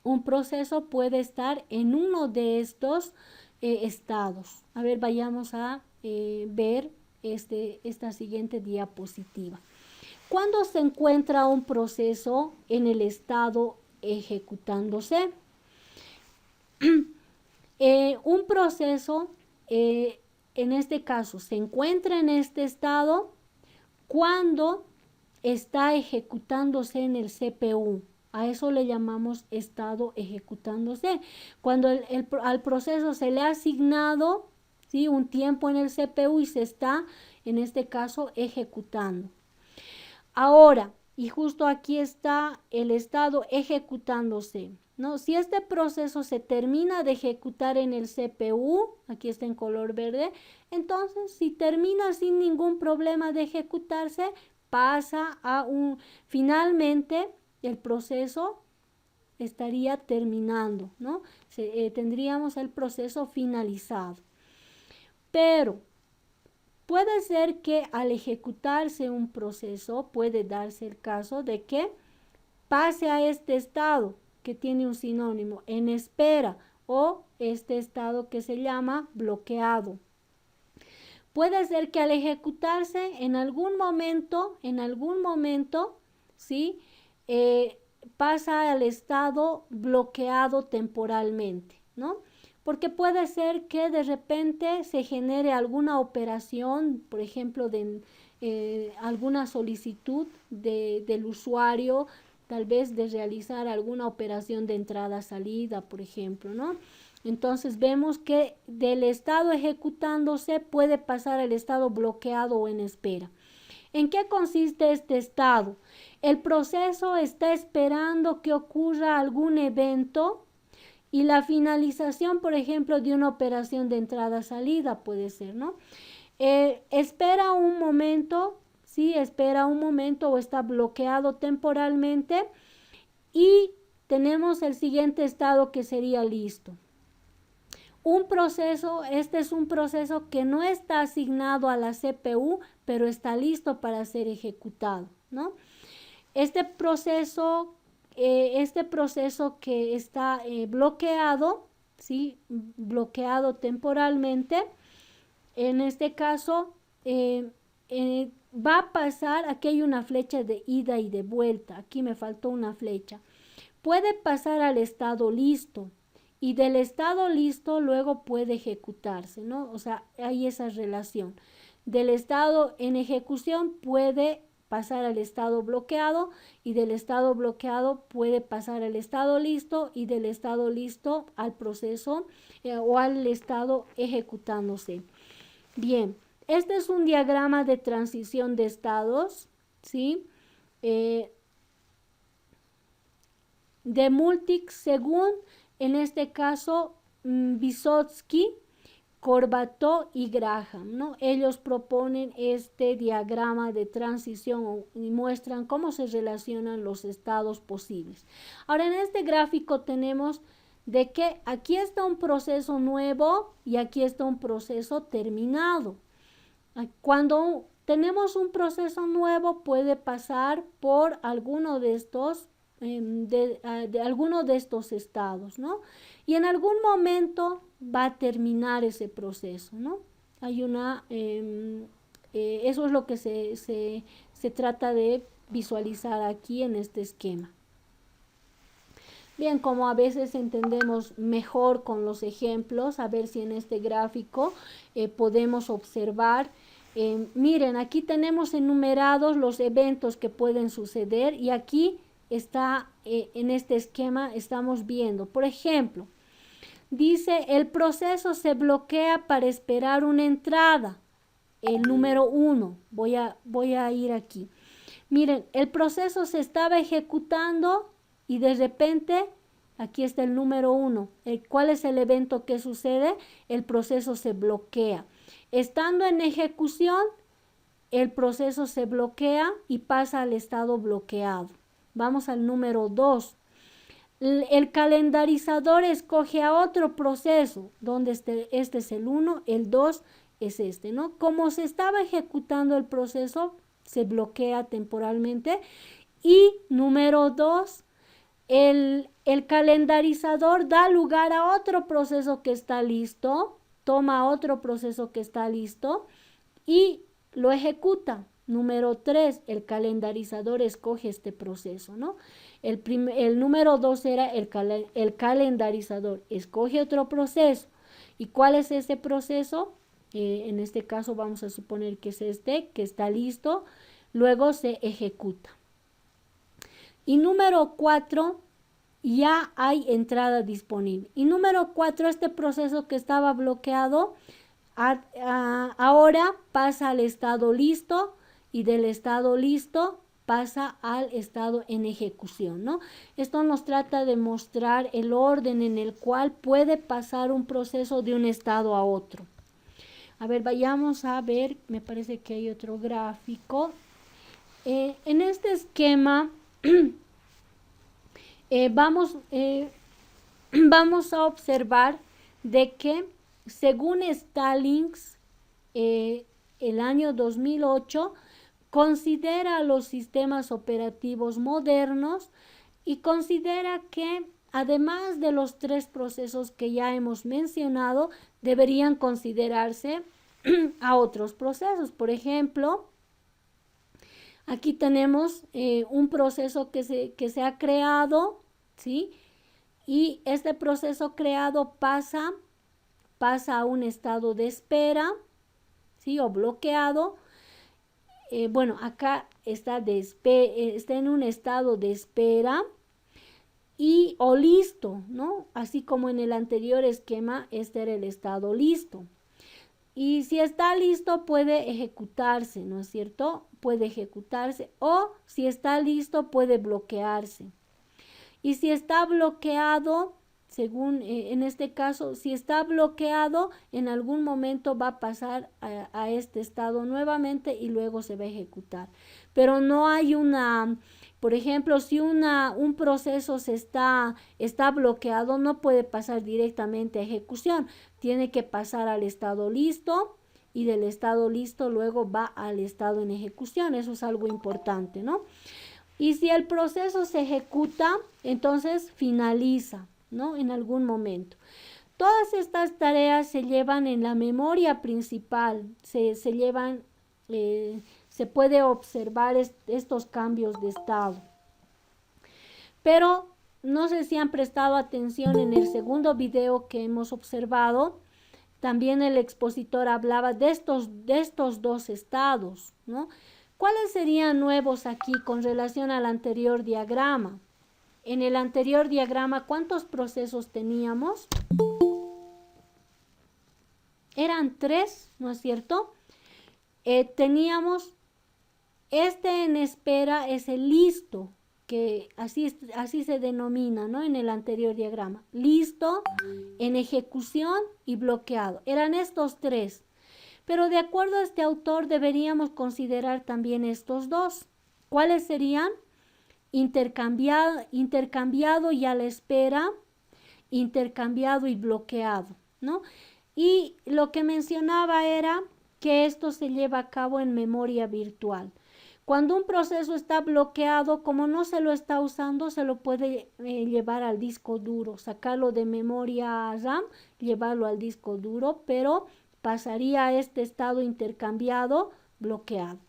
un proceso puede estar en uno de estos estados. A ver, vayamos a ver esta siguiente diapositiva. ¿Cuándo se encuentra un proceso en el estado ejecutándose? Un proceso, en este caso, se encuentra en este estado cuando está ejecutándose en el CPU. A eso le llamamos estado ejecutándose. Cuando al proceso se le ha asignado, ¿sí?, un tiempo en el CPU y se está, en este caso, ejecutando. Ahora, y justo aquí está el estado ejecutándose, ¿no? Si este proceso se termina de ejecutar en el CPU, aquí está en color verde, entonces si termina sin ningún problema de ejecutarse, pasa a finalmente el proceso estaría terminando, ¿no? Tendríamos el proceso finalizado. Pero puede ser que al ejecutarse un proceso, puede darse el caso de que pase a este estado, que tiene un sinónimo, en espera, o este estado que se llama bloqueado. Puede ser que al ejecutarse en algún momento, ¿sí?, pasa al estado bloqueado temporalmente, ¿no? Porque puede ser que de repente se genere alguna operación, por ejemplo, de alguna solicitud del usuario, tal vez de realizar alguna operación de entrada-salida, por ejemplo, ¿no? Entonces vemos que del estado ejecutándose puede pasar al estado bloqueado o en espera. ¿En qué consiste este estado? El proceso está esperando que ocurra algún evento y la finalización, por ejemplo, de una operación de entrada-salida puede ser, ¿no? Espera un momento, ¿sí? Espera un momento o está bloqueado temporalmente y tenemos el siguiente estado que sería listo. Un proceso, este es un proceso que no está asignado a la CPU, pero está listo para ser ejecutado, ¿no? Este proceso que está bloqueado, ¿sí?, bloqueado temporalmente, en este caso va a pasar, aquí hay una flecha de ida y de vuelta, aquí me faltó una flecha, puede pasar al estado listo y del estado listo luego puede ejecutarse, ¿no? O sea, hay esa relación. Del estado en ejecución puede pasar al estado bloqueado y del estado bloqueado puede pasar al estado listo y del estado listo al proceso o al estado ejecutándose. Bien, este es un diagrama de transición de estados, ¿sí? De Multics, según, en este caso, Vysotsky, Corbató y Graham, ¿no? Ellos proponen este diagrama de transición y muestran cómo se relacionan los estados posibles. Ahora, en este gráfico tenemos de que aquí está un proceso nuevo y aquí está un proceso terminado. Cuando tenemos un proceso nuevo, puede pasar por alguno de estos alguno de estos estados, ¿no? Y en algún momento va a terminar ese proceso, ¿no? Hay una, eso es lo que se trata de visualizar aquí en este esquema. Bien, como a veces entendemos mejor con los ejemplos, a ver si en este gráfico podemos observar. Miren, aquí tenemos enumerados los eventos que pueden suceder y aquí está, en este esquema estamos viendo, por ejemplo, dice el proceso se bloquea para esperar una entrada, el número 1, voy a ir aquí. Miren, el proceso se estaba ejecutando y de repente, aquí está el número 1. ¿Cuál es el evento que sucede? El proceso se bloquea. Estando en ejecución, el proceso se bloquea y pasa al estado bloqueado. Vamos al número 2. El calendarizador escoge a otro proceso, donde este es el 1, el 2 es este, ¿no? Como se estaba ejecutando el proceso, se bloquea temporalmente. Y número 2, el calendarizador da lugar a otro proceso que está listo, toma otro proceso que está listo y lo ejecuta. Número 3, el calendarizador escoge este proceso, ¿no? El número 2 era el calendarizador escoge otro proceso. ¿Y cuál es ese proceso? En este caso vamos a suponer que es este, que está listo, luego se ejecuta. Y número 4, ya hay entrada disponible. Y número 4, este proceso que estaba bloqueado, ahora pasa al estado listo y del estado listo pasa al estado en ejecución, ¿no? Esto nos trata de mostrar el orden en el cual puede pasar un proceso de un estado a otro. A ver, vayamos a ver, me parece que hay otro gráfico. En este esquema vamos a observar de que según Stallings, el año 2008, considera los sistemas operativos modernos y considera que además de los 3 procesos que ya hemos mencionado, deberían considerarse a otros procesos. Por ejemplo, aquí tenemos un proceso que se ha creado, ¿sí? Y este proceso creado pasa a un estado de espera, ¿sí? O bloqueado. Bueno, acá está en un estado de espera o listo, ¿no? Así como en el anterior esquema, este era el estado listo. Y si está listo puede ejecutarse, ¿no es cierto? Puede ejecutarse o si está listo puede bloquearse. Y si está bloqueado, según en este caso, si está bloqueado, en algún momento va a pasar a este estado nuevamente y luego se va a ejecutar. Pero no hay por ejemplo, si un proceso está bloqueado, no puede pasar directamente a ejecución. Tiene que pasar al estado listo y del estado listo luego va al estado en ejecución. Eso es algo importante, ¿no? Y si el proceso se ejecuta, entonces finaliza, ¿no? En algún momento. Todas estas tareas se llevan en la memoria principal, se puede observar estos cambios de estado. Pero no sé si han prestado atención en el segundo video que hemos observado. También el expositor hablaba de estos 2 estados, ¿no? ¿Cuáles serían nuevos aquí con relación al anterior diagrama? En el anterior diagrama, ¿cuántos procesos teníamos? Eran 3, ¿no es cierto? Teníamos en espera es el listo, que así se denomina, ¿no? En el anterior diagrama. Listo, en ejecución y bloqueado. Eran estos 3. Pero de acuerdo a este autor deberíamos considerar también estos 2. ¿Cuáles serían? Intercambiado y a la espera, intercambiado y bloqueado, ¿no? Y lo que mencionaba era que esto se lleva a cabo en memoria virtual. Cuando un proceso está bloqueado, como no se lo está usando, se lo puede llevar al disco duro, sacarlo de memoria RAM, llevarlo al disco duro, pero pasaría a este estado intercambiado bloqueado.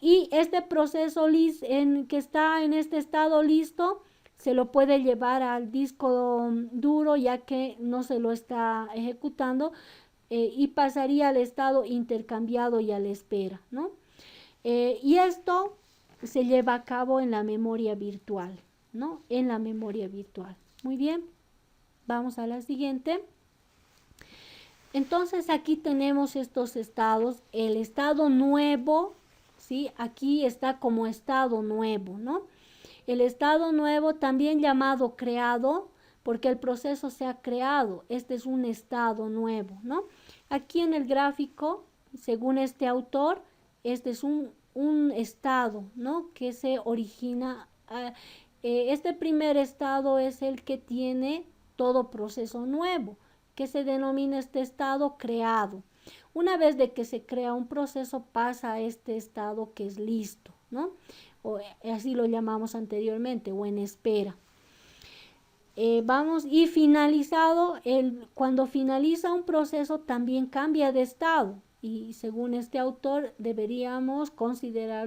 Y este proceso que está en este estado listo, se lo puede llevar al disco duro ya que no se lo está ejecutando y pasaría al estado intercambiado y a la espera, ¿no? Y esto se lleva a cabo en la memoria virtual, ¿no? En la memoria virtual. Muy bien, vamos a la siguiente. Entonces aquí tenemos estos estados, el estado nuevo, ¿sí? Aquí está como estado nuevo, ¿no? El estado nuevo, también llamado creado, porque el proceso se ha creado. Este es un estado nuevo, ¿no? Aquí en el gráfico, según este autor, este es un estado, ¿no? Que se origina. Este primer estado es el que tiene todo proceso nuevo, que se denomina este estado creado. Una vez de que se crea un proceso, pasa a este estado que es listo, ¿no? O así lo llamamos anteriormente, o en espera. Y finalizado, cuando finaliza un proceso también cambia de estado, y según este autor deberíamos considerar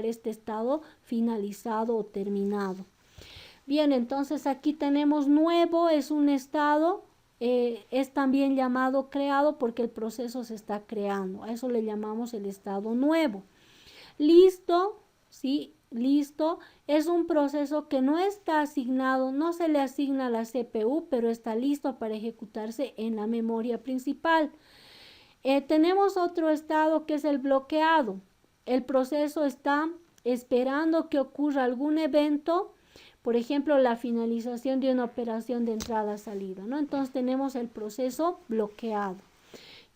este estado finalizado o terminado. Bien, entonces aquí tenemos nuevo, es un estado, es también llamado creado porque el proceso se está creando, a eso le llamamos el estado nuevo. Listo, ¿sí? Listo, es un proceso que no está asignado, no se le asigna a la CPU, pero está listo para ejecutarse en la memoria principal. Tenemos otro estado que es el bloqueado. El proceso está esperando que ocurra algún evento, por ejemplo, la finalización de una operación de entrada-salida, ¿no? Entonces tenemos el proceso bloqueado.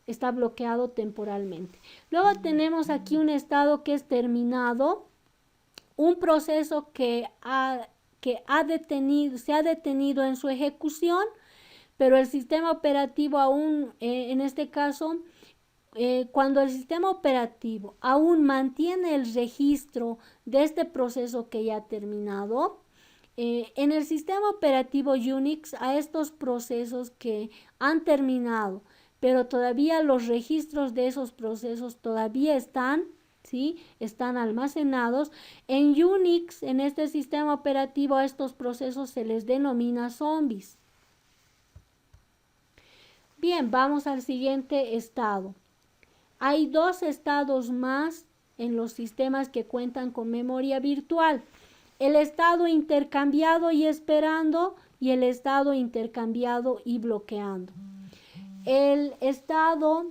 Está bloqueado temporalmente. Luego tenemos aquí un estado que es terminado, un proceso que se ha detenido en su ejecución, pero el sistema operativo aún, en este caso, cuando el sistema operativo aún mantiene el registro de este proceso que ya ha terminado, en el sistema operativo Unix, a estos procesos que han terminado, pero todavía los registros de esos procesos todavía están, ¿sí? Están almacenados. En Unix, en este sistema operativo, a estos procesos se les denomina zombies. Bien, vamos al siguiente estado. Hay dos estados más en los sistemas que cuentan con memoria virtual. El estado intercambiado y esperando y el estado intercambiado y bloqueando. El estado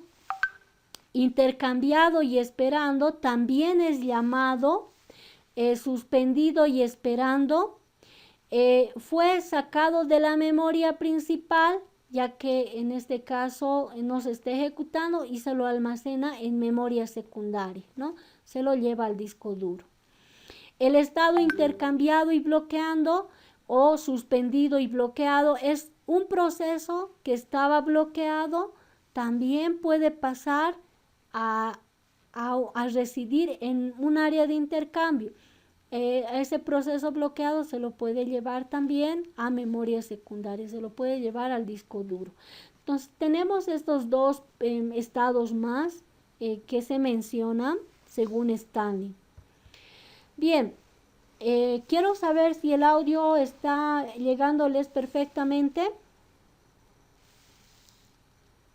intercambiado y esperando también es llamado suspendido y esperando. Fue sacado de la memoria principal, ya que en este caso no se está ejecutando y se lo almacena en memoria secundaria, ¿no? Se lo lleva al disco duro. El estado intercambiado y bloqueando o suspendido y bloqueado es un proceso que estaba bloqueado, también puede pasar a residir en un área de intercambio. Ese proceso bloqueado se lo puede llevar también a memoria secundaria, se lo puede llevar al disco duro. Entonces tenemos estos dos estados más que se mencionan según Stanley. Bien, quiero saber si el audio está llegándoles perfectamente.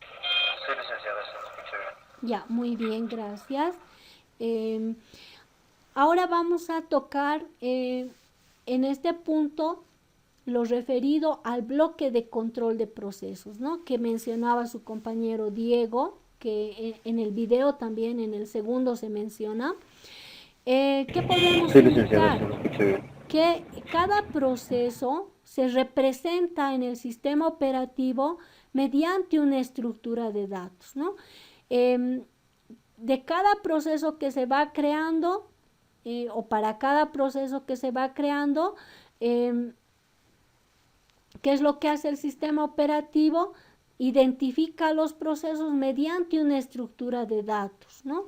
Sí, licenciada, se me escucha bien. Ya, muy bien, gracias. Ahora vamos a tocar en este punto lo referido al bloque de control de procesos, ¿no? Que mencionaba su compañero Diego, que en el video también, en el segundo se menciona. ¿Qué podemos indicar? Que cada proceso se representa en el sistema operativo mediante una estructura de datos, ¿no? De cada proceso que se va creando, o para cada proceso que se va creando, ¿qué es lo que hace el sistema operativo? Identifica los procesos mediante una estructura de datos, ¿no?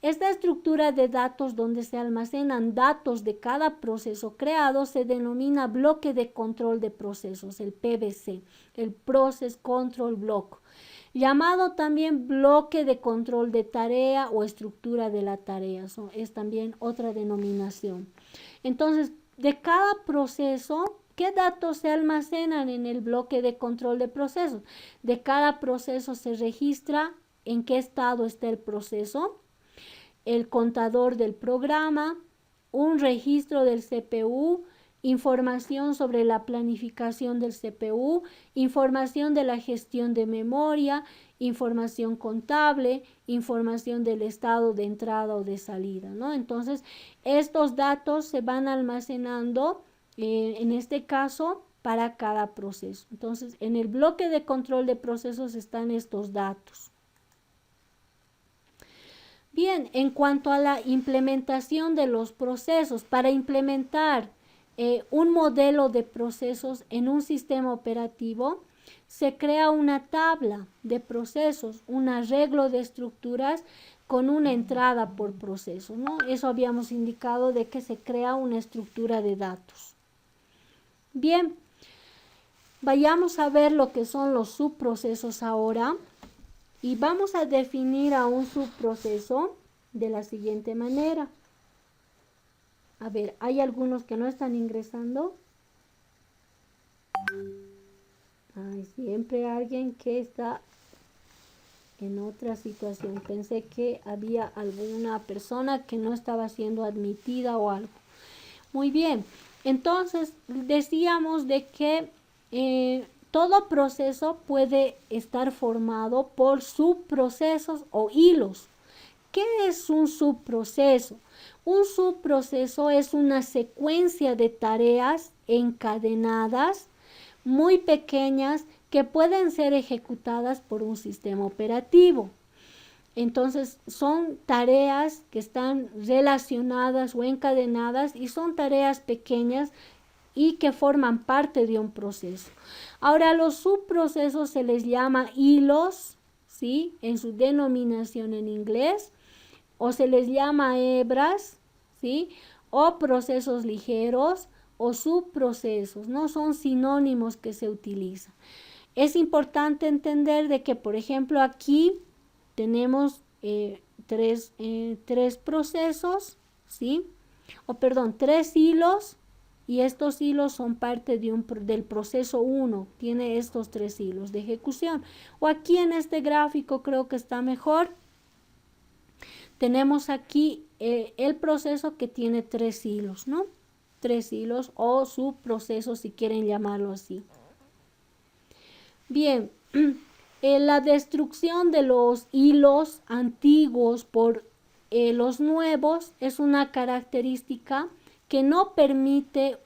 Esta estructura de datos donde se almacenan datos de cada proceso creado se denomina bloque de control de procesos, el PBC, el Process Control Block, llamado también bloque de control de tarea o estructura de la tarea. Es también otra denominación. Entonces, de cada proceso, ¿qué datos se almacenan en el bloque de control de procesos? De cada proceso se registra en qué estado está el proceso, el contador del programa, un registro del CPU, información sobre la planificación del CPU, información de la gestión de memoria, información contable, información del estado de entrada o de salida, ¿no? Entonces, estos datos se van almacenando, en este caso, para cada proceso. Entonces, en el bloque de control de procesos están estos datos. Bien, en cuanto a la implementación de los procesos, para implementar un modelo de procesos en un sistema operativo, se crea una tabla de procesos, un arreglo de estructuras con una entrada por proceso, ¿no? Eso habíamos indicado de que se crea una estructura de datos. Bien, vayamos a ver lo que son los subprocesos ahora. Y vamos a definir a un subproceso de la siguiente manera. A ver, hay algunos que no están ingresando. Hay siempre alguien que está en otra situación. Pensé que había alguna persona que no estaba siendo admitida o algo. Muy bien, entonces decíamos de que todo proceso puede estar formado por subprocesos o hilos. ¿Qué es un subproceso? Un subproceso es una secuencia de tareas encadenadas, muy pequeñas, que pueden ser ejecutadas por un sistema operativo. Entonces, son tareas que están relacionadas o encadenadas y son tareas pequeñas y que forman parte de un proceso. Ahora, a los subprocesos se les llama hilos, ¿sí? En su denominación en inglés, o se les llama hebras, ¿sí? O procesos ligeros o subprocesos, ¿no? Son sinónimos que se utilizan. Es importante entender de que, por ejemplo, aquí tenemos tres procesos, ¿sí? Tres hilos. Y estos hilos son parte del proceso 1, tiene estos 3 hilos de ejecución. O aquí en este gráfico creo que está mejor. Tenemos aquí el proceso que tiene 3 hilos, ¿no? 3 hilos o subprocesos si quieren llamarlo así. Bien, la destrucción de los hilos antiguos por los nuevos es una característica que no permite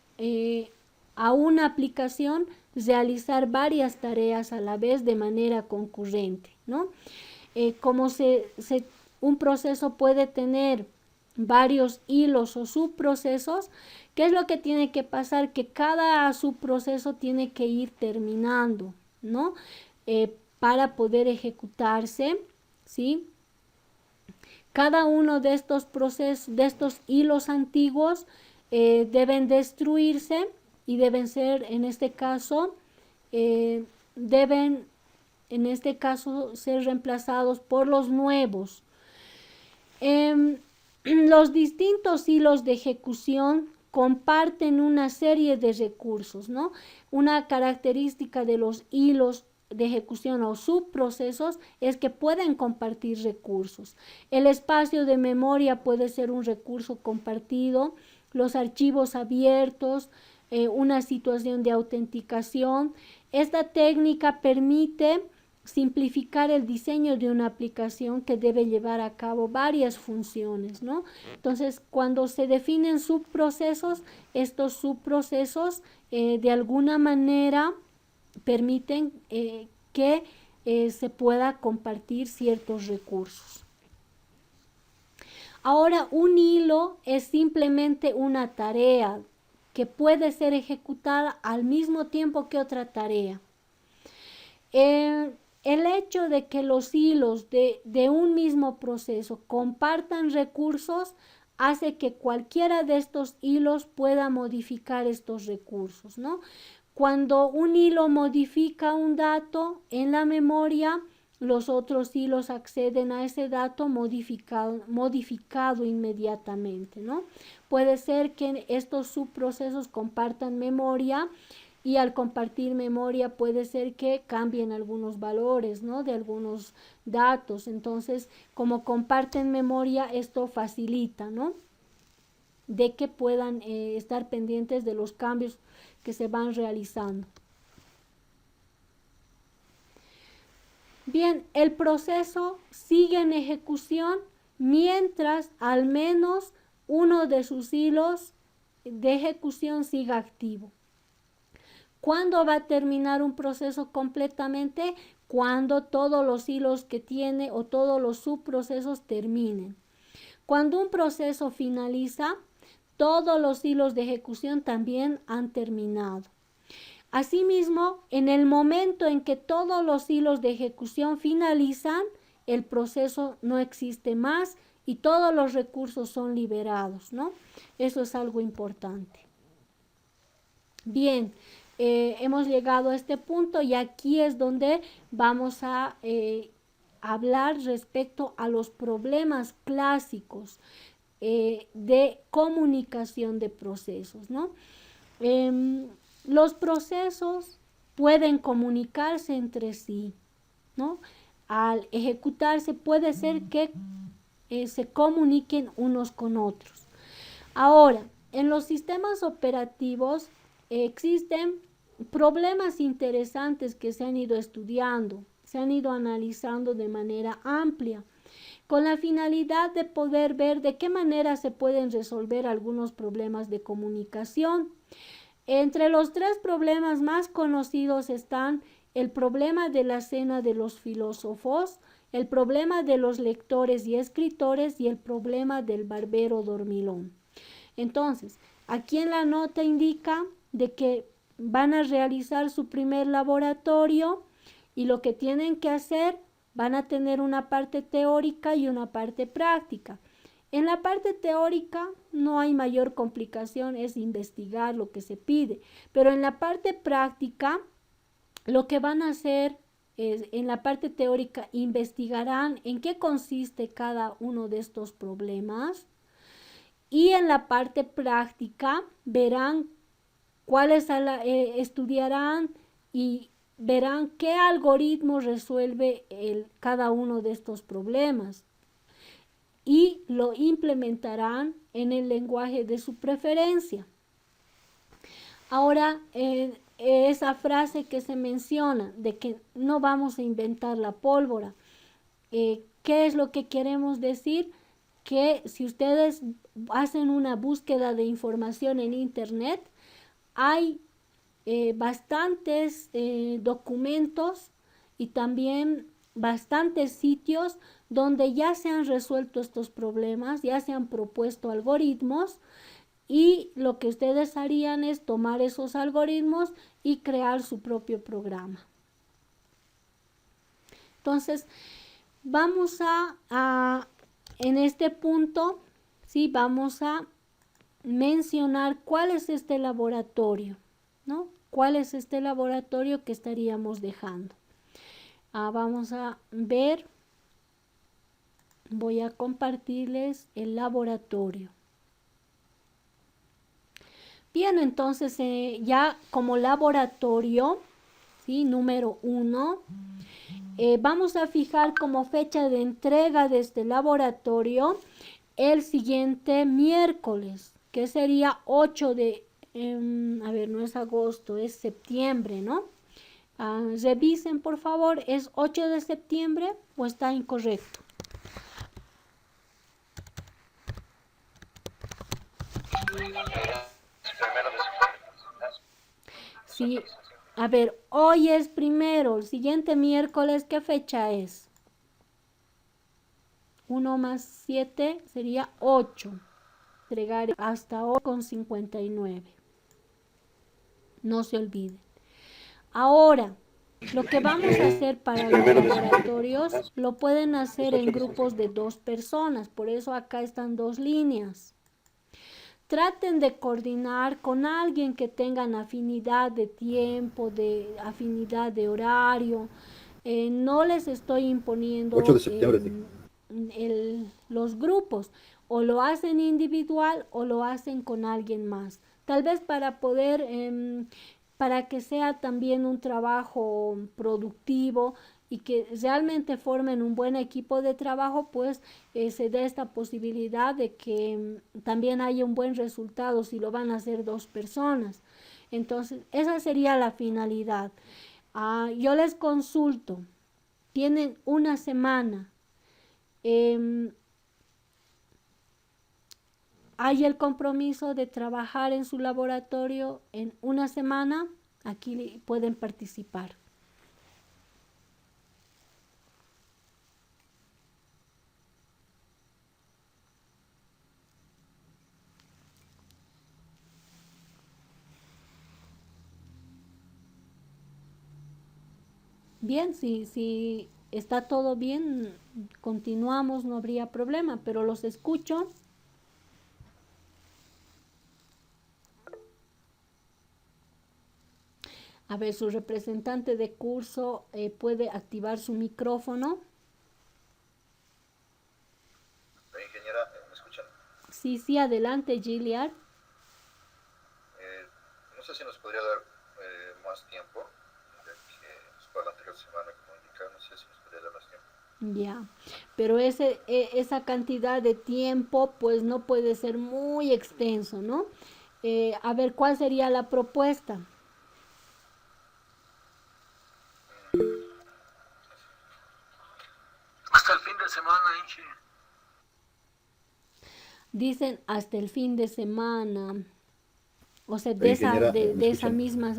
a una aplicación realizar varias tareas a la vez de manera concurrente, ¿no? Como un proceso puede tener varios hilos o subprocesos, ¿qué es lo que tiene que pasar? Que cada subproceso tiene que ir terminando, ¿no? Para poder ejecutarse, ¿sí? Cada uno de estos procesos, de estos hilos antiguos, deben destruirse y deben ser, en este caso, ser reemplazados por los nuevos. Los distintos hilos de ejecución comparten una serie de recursos, ¿no? Una característica de los hilos de ejecución o subprocesos es que pueden compartir recursos. El espacio de memoria puede ser un recurso compartido, los archivos abiertos, una situación de autenticación. Esta técnica permite simplificar el diseño de una aplicación que debe llevar a cabo varias funciones, ¿no? Entonces, cuando se definen subprocesos, estos subprocesos de alguna manera permiten que se pueda compartir ciertos recursos. Ahora, un hilo es simplemente una tarea que puede ser ejecutada al mismo tiempo que otra tarea. el hecho de que los hilos de un mismo proceso compartan recursos hace que cualquiera de estos hilos pueda modificar estos recursos, ¿no? Cuando un hilo modifica un dato en la memoria, los otros hilos acceden a ese dato modificado inmediatamente, ¿no? Puede ser que estos subprocesos compartan memoria y al compartir memoria puede ser que cambien algunos valores, ¿no? De algunos datos. Entonces, como comparten memoria, esto facilita, ¿no? De que puedan estar pendientes de los cambios que se van realizando. Bien, el proceso sigue en ejecución mientras al menos uno de sus hilos de ejecución siga activo. ¿Cuándo va a terminar un proceso completamente? Cuando todos los hilos que tiene o todos los subprocesos terminen. Cuando un proceso finaliza, todos los hilos de ejecución también han terminado. Asimismo, en el momento en que todos los hilos de ejecución finalizan, el proceso no existe más y todos los recursos son liberados, ¿no? Eso es algo importante. Bien, hemos llegado a este punto y aquí es donde vamos a hablar respecto a los problemas clásicos de comunicación de procesos, ¿no? Los procesos pueden comunicarse entre sí, ¿no? Al ejecutarse puede ser que se comuniquen unos con otros. Ahora, en los sistemas operativos existen problemas interesantes que se han ido estudiando, se han ido analizando de manera amplia, con la finalidad de poder ver de qué manera se pueden resolver algunos problemas de comunicación. Entre los tres problemas más conocidos están el problema de la cena de los filósofos, el problema de los lectores y escritores y el problema del barbero dormilón. Entonces, aquí en la nota indica de que van a realizar su primer laboratorio y lo que tienen que hacer, van a tener una parte teórica y una parte práctica. En la parte teórica no hay mayor complicación, es investigar lo que se pide, pero en la parte práctica lo que van a hacer es, en la parte teórica investigarán en qué consiste cada uno de estos problemas y en la parte práctica verán cuáles estudiarán y verán qué algoritmo resuelve cada uno de estos problemas y lo implementarán en el lenguaje de su preferencia. Ahora, esa frase que se menciona de que no vamos a inventar la pólvora, ¿qué es lo que queremos decir? Que si ustedes hacen una búsqueda de información en internet, hay bastantes documentos y también bastantes sitios donde ya se han resuelto estos problemas, ya se han propuesto algoritmos y lo que ustedes harían es tomar esos algoritmos y crear su propio programa. Entonces, vamos en este punto, ¿sí? Vamos a mencionar cuál es este laboratorio, ¿no? ¿Cuál es este laboratorio que estaríamos dejando? Vamos a ver, voy a compartirles el laboratorio. Bien, entonces ya como laboratorio, ¿sí? Número 1, vamos a fijar como fecha de entrega de este laboratorio el siguiente miércoles, que sería 8 de, a ver, no es agosto, es septiembre, ¿no? Revisen, por favor, ¿es 8 de septiembre o está incorrecto? Sí, a ver, hoy es primero, el siguiente miércoles, ¿qué fecha es? 1 más 7 sería 8. Entregar hasta hoy con 59. No se olviden. Ahora, Lo que vamos a hacer para los laboratorios lo pueden hacer en grupos de 2 personas, por eso acá están 2 líneas. Traten de coordinar con alguien que tengan afinidad de tiempo, de afinidad de horario. No les estoy imponiendo 8 de septiembre. Los grupos, o lo hacen individual o lo hacen con alguien más. Tal vez para poder, para que sea también un trabajo productivo y que realmente formen un buen equipo de trabajo, pues se dé esta posibilidad de que también haya un buen resultado si lo van a hacer 2 personas. Entonces, esa sería la finalidad. Yo les consulto, tienen una semana. Hay el compromiso de trabajar en su laboratorio en una semana, aquí pueden participar. Bien, si está todo bien, continuamos, no habría problema, pero los escucho. A ver, su representante de curso puede activar su micrófono. Ingeniera, ¿me escuchan? Sí, adelante, Giliard. No sé si nos podría dar más tiempo, ya que fue la anterior semana, como indicaba, no sé si nos podría dar más tiempo. Ya, pero esa cantidad de tiempo pues no puede ser muy extenso, ¿no? A ver, ¿cuál sería la propuesta? Hasta el fin de semana, Inge. Dicen hasta el fin de semana. O sea, Ingeniera, de esa misma...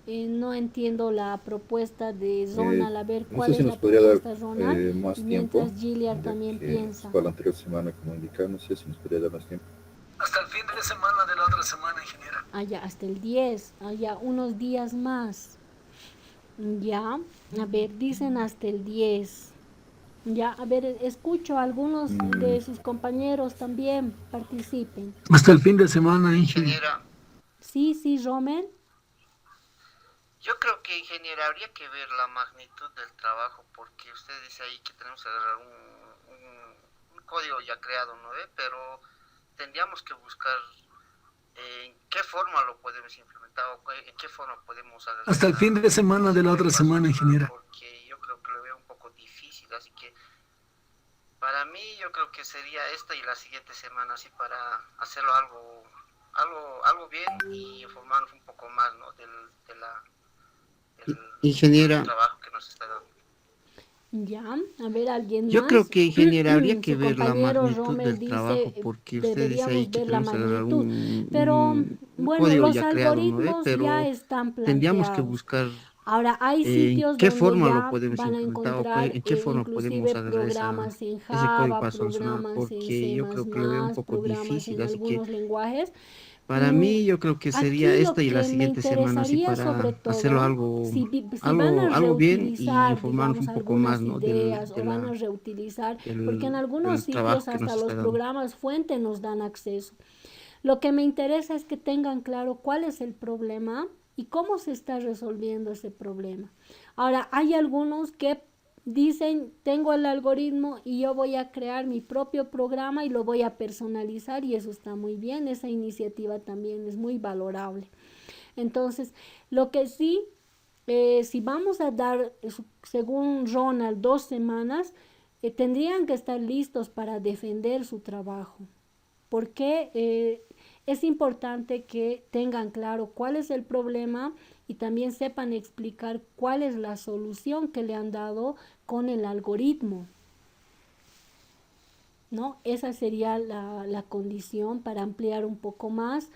no entiendo la propuesta de Ronald. A ver, ¿cuál es la propuesta, Ronald? Más mientras tiempo, Giliard también piensa. fue la anterior semana, como indicaba, no sé si nos podría dar más tiempo. Hasta el fin de semana de la otra semana, ingeniera. Ya, hasta el 10. Ya, unos días más. Ya, a ver, dicen hasta el 10. Ya, a ver, escucho a algunos de sus compañeros también participen. Hasta el fin de semana, Ingeniera, Sí, Rommel. yo creo que, ingeniera, habría que ver la magnitud del trabajo, porque usted dice ahí que tenemos que agarrar un código ya creado, ¿no? Pero tendríamos que buscar en qué forma lo podemos implementar o en qué forma podemos agarrar. Hasta el fin de semana de la otra semana, ingeniera. Porque yo creo que lo veo un poco difícil, así que para mí yo creo que sería esta y la siguiente semana, así para hacerlo algo bien y informarnos un poco más, ¿no? del Ingeniera, trabajo que nos está dando. Ya, a ver, alguien más. yo creo que, ingeniera, habría que Su ver la compañero magnitud Rommel del trabajo, porque usted dice ahí deberíamos que ver la tenemos que agarrar magnitud. Pero bueno, código los ya creado, ¿no? algoritmos Pero ya están tendríamos que planteados. buscar Ahora, hay en sitios qué donde forma ya lo podemos van a implementar o encontrar en qué forma podemos inclusive agarrar programas en ese código Java, para solucionar, programas en porque C++, yo creo que lo veo un poco programas difícil, en así que algunos lenguajes. para mí yo creo que sería Aquí lo esta y la que me siguiente semana, así interesaría sobre para hacerlo todo, si van a algo bien y reutilizar, informarnos digamos, un poco más, algunas ¿no? ideas o van a reutilizar, porque en algunos del trabajo sitios que nos hasta está los dando. programas fuente nos dan acceso. Lo que me interesa es que tengan claro cuál es el problema y cómo se está resolviendo ese problema. Ahora, hay algunos que dicen, tengo el algoritmo y yo voy a crear mi propio programa y lo voy a personalizar, y eso está muy bien, esa iniciativa también es muy valorable. Entonces, lo que sí, si vamos a dar, según Ronald, 2 semanas, tendrían que estar listos para defender su trabajo, porque es importante que tengan claro cuál es el problema y también sepan explicar cuál es la solución que le han dado con el algoritmo, ¿no? Esa sería la condición para ampliar un poco más.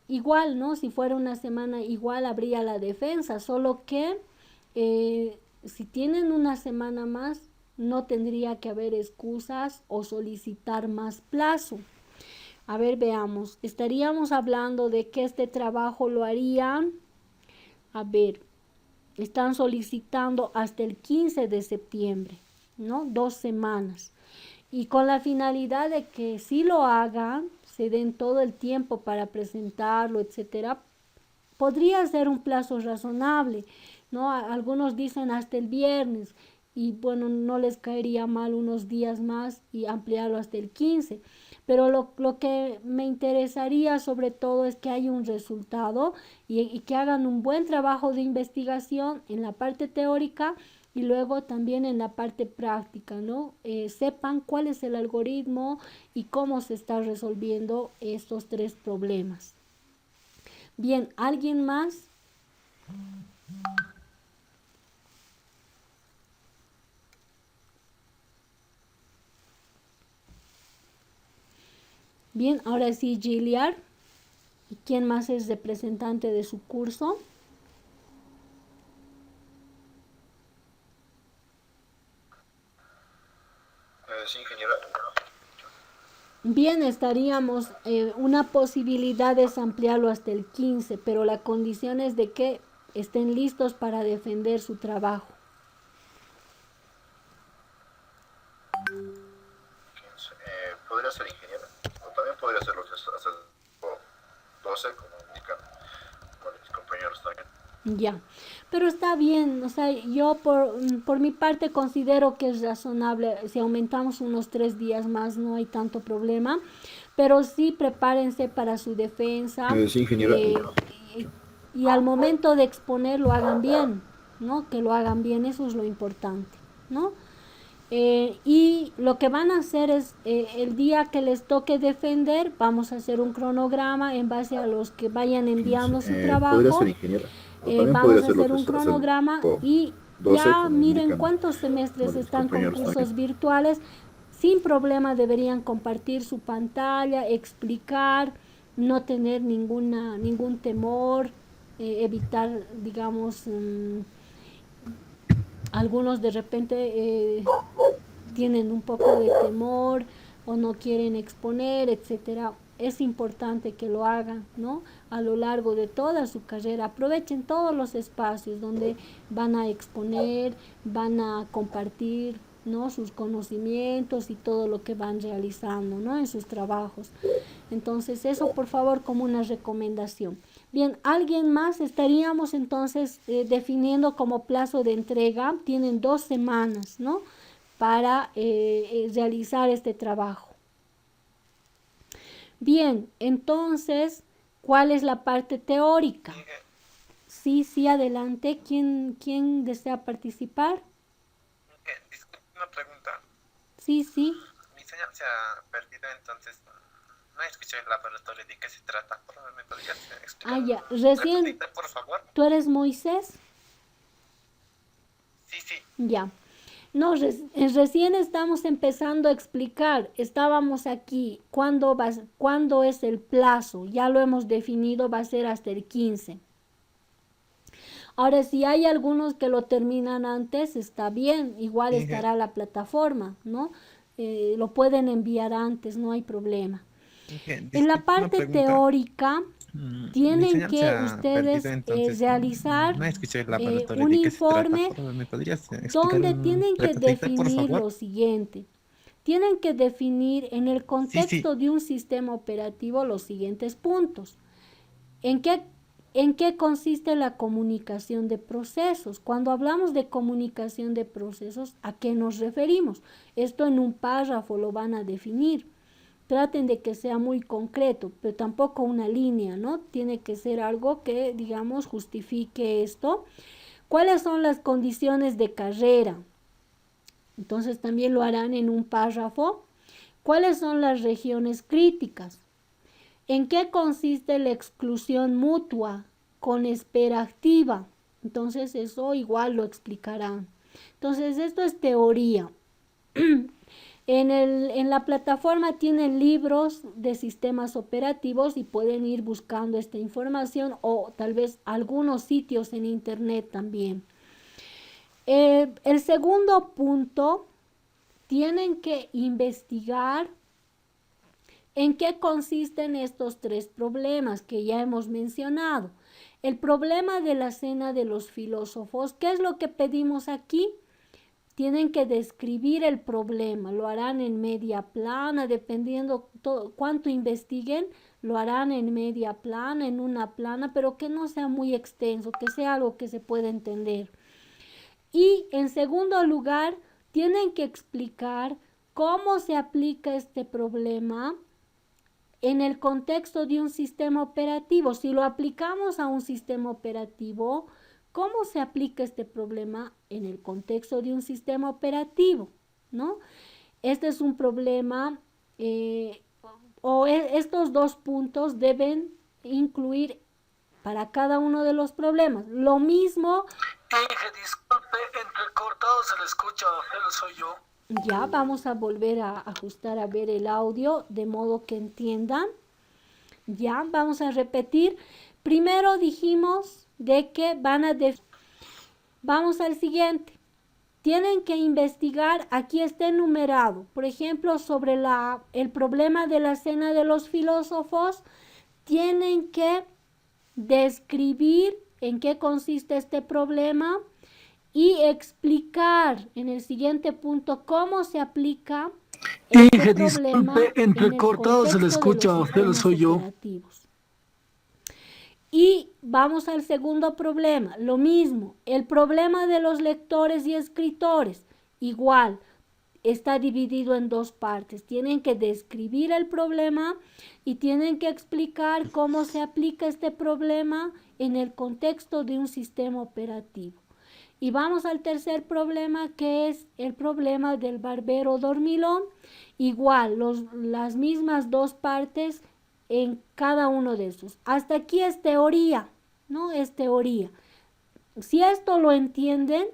Igual, ¿no? Si fuera una semana, igual habría la defensa, solo que si tienen una semana más, no tendría que haber excusas o solicitar más plazo. A ver, veamos. Estaríamos hablando de que este trabajo lo harían. A ver, están solicitando hasta el 15 de septiembre, ¿no? 2 semanas. Y con la finalidad de que si lo hagan, se den todo el tiempo para presentarlo, etcétera, podría ser un plazo razonable, ¿no? Algunos dicen hasta el viernes y bueno, no les caería mal unos días más y ampliarlo hasta el 15. Pero lo que me interesaría sobre todo es que haya un resultado y que hagan un buen trabajo de investigación en la parte teórica y luego también en la parte práctica, ¿no? Sepan cuál es el algoritmo y cómo se está resolviendo estos 3 problemas. Bien, ¿alguien más? Bien, ahora sí, Giliar. ¿Quién más es representante de su curso? Sí, ingeniera. Bien, estaríamos, una posibilidad es ampliarlo hasta el 15, pero la condición es de que estén listos para defender su trabajo. 15. Podría ser ingeniera. O también podría ser lo que es hasta el 12, como indican mis compañeros también. Ya, pero está bien, o sea, yo por mi parte considero que es razonable, si aumentamos unos 3 días más no hay tanto problema, pero sí prepárense para su defensa Sí, ingeniera. Y al momento de exponer lo hagan bien, ¿no? Que lo hagan bien, eso es lo importante, ¿no? Y lo que van a hacer es, el día que les toque defender, vamos a hacer un cronograma en base a los que vayan enviando su trabajo. Podría ser ingeniera. Vamos a hacer un cronograma y ya miren cuántos semestres están con cursos virtuales. Sin problema deberían compartir su pantalla, explicar, no tener ningún temor, evitar, digamos, algunos de repente tienen un poco de temor o no quieren exponer, etcétera. Es importante que lo hagan, ¿no? A lo largo de toda su carrera. Aprovechen todos los espacios donde van a exponer, van a compartir, ¿no? Sus conocimientos y todo lo que van realizando, ¿no? En sus trabajos. Entonces, eso por favor como una recomendación. Bien, ¿alguien más? Estaríamos entonces definiendo como plazo de entrega. Tienen 2 semanas, ¿no? Para realizar este trabajo. Bien, entonces, ¿cuál es la parte teórica? Sí, adelante. ¿Quién desea participar? Disculpe una pregunta. Sí. Mi señal se ha perdido, entonces no escuché el laboratorio. ¿De qué se trata? Por favor, ¿me podrías explicar? Ya, recién. Por favor. ¿Tú eres Moisés? Sí. Ya. No, recién estamos empezando a explicar, estábamos aquí, ¿cuándo es el plazo? Ya lo hemos definido, va a ser hasta el 15. Ahora, si hay algunos que lo terminan antes, está bien, igual estará la plataforma, ¿no? Lo pueden enviar antes, no hay problema. En la parte teórica, tienen que ustedes realizar un informe donde tienen que definir lo siguiente. Tienen que definir en el contexto de un sistema operativo los siguientes puntos. ¿En qué consiste la comunicación de procesos? Cuando hablamos de comunicación de procesos, ¿a qué nos referimos? Esto en un párrafo lo van a definir. Traten de que sea muy concreto, pero tampoco una línea, ¿no? Tiene que ser algo que, digamos, justifique esto. ¿Cuáles son las condiciones de carrera? Entonces también lo harán en un párrafo. ¿Cuáles son las regiones críticas? ¿En qué consiste la exclusión mutua con espera activa? Entonces eso igual lo explicarán. Entonces esto es teoría. En la plataforma tienen libros de sistemas operativos y pueden ir buscando esta información o tal vez algunos sitios en internet también. El segundo punto, tienen que investigar ¿En qué consisten estos tres problemas que ya hemos mencionado? El problema de la cena de los filósofos, ¿qué es lo que pedimos aquí? Tienen que describir el problema, lo harán en media plana, dependiendo cuánto investiguen, lo harán en media plana, en una plana, pero que no sea muy extenso, que sea algo que se pueda entender. Y en segundo lugar, tienen que explicar cómo se aplica este problema en el contexto de un sistema operativo. Si lo aplicamos a un sistema operativo, ¿cómo se aplica este problema en el contexto de un sistema operativo? ¿No? Este es un problema, estos dos puntos deben incluir para cada uno de los problemas. Lo mismo... disculpe, entrecortado se le escucha, pero soy yo. Ya vamos a volver a ajustar a ver el audio de modo que entiendan. Ya vamos a repetir. Primero dijimos de que vamos al siguiente. Tienen que investigar, aquí está enumerado, por ejemplo, sobre el problema de la cena de los filósofos, tienen que describir en qué consiste este problema y explicar en el siguiente punto cómo se aplica este problema. Disculpe, entrecortado se le escucha, pero soy yo. Y vamos al segundo problema, lo mismo, el problema de los lectores y escritores, igual, está dividido en dos partes. Tienen que describir el problema y tienen que explicar cómo se aplica este problema en el contexto de un sistema operativo. Y vamos al tercer problema, que es el problema del barbero dormilón. Igual, las mismas dos partes en cada uno de esos. Hasta aquí es teoría, ¿no? Es teoría. Si esto lo entienden,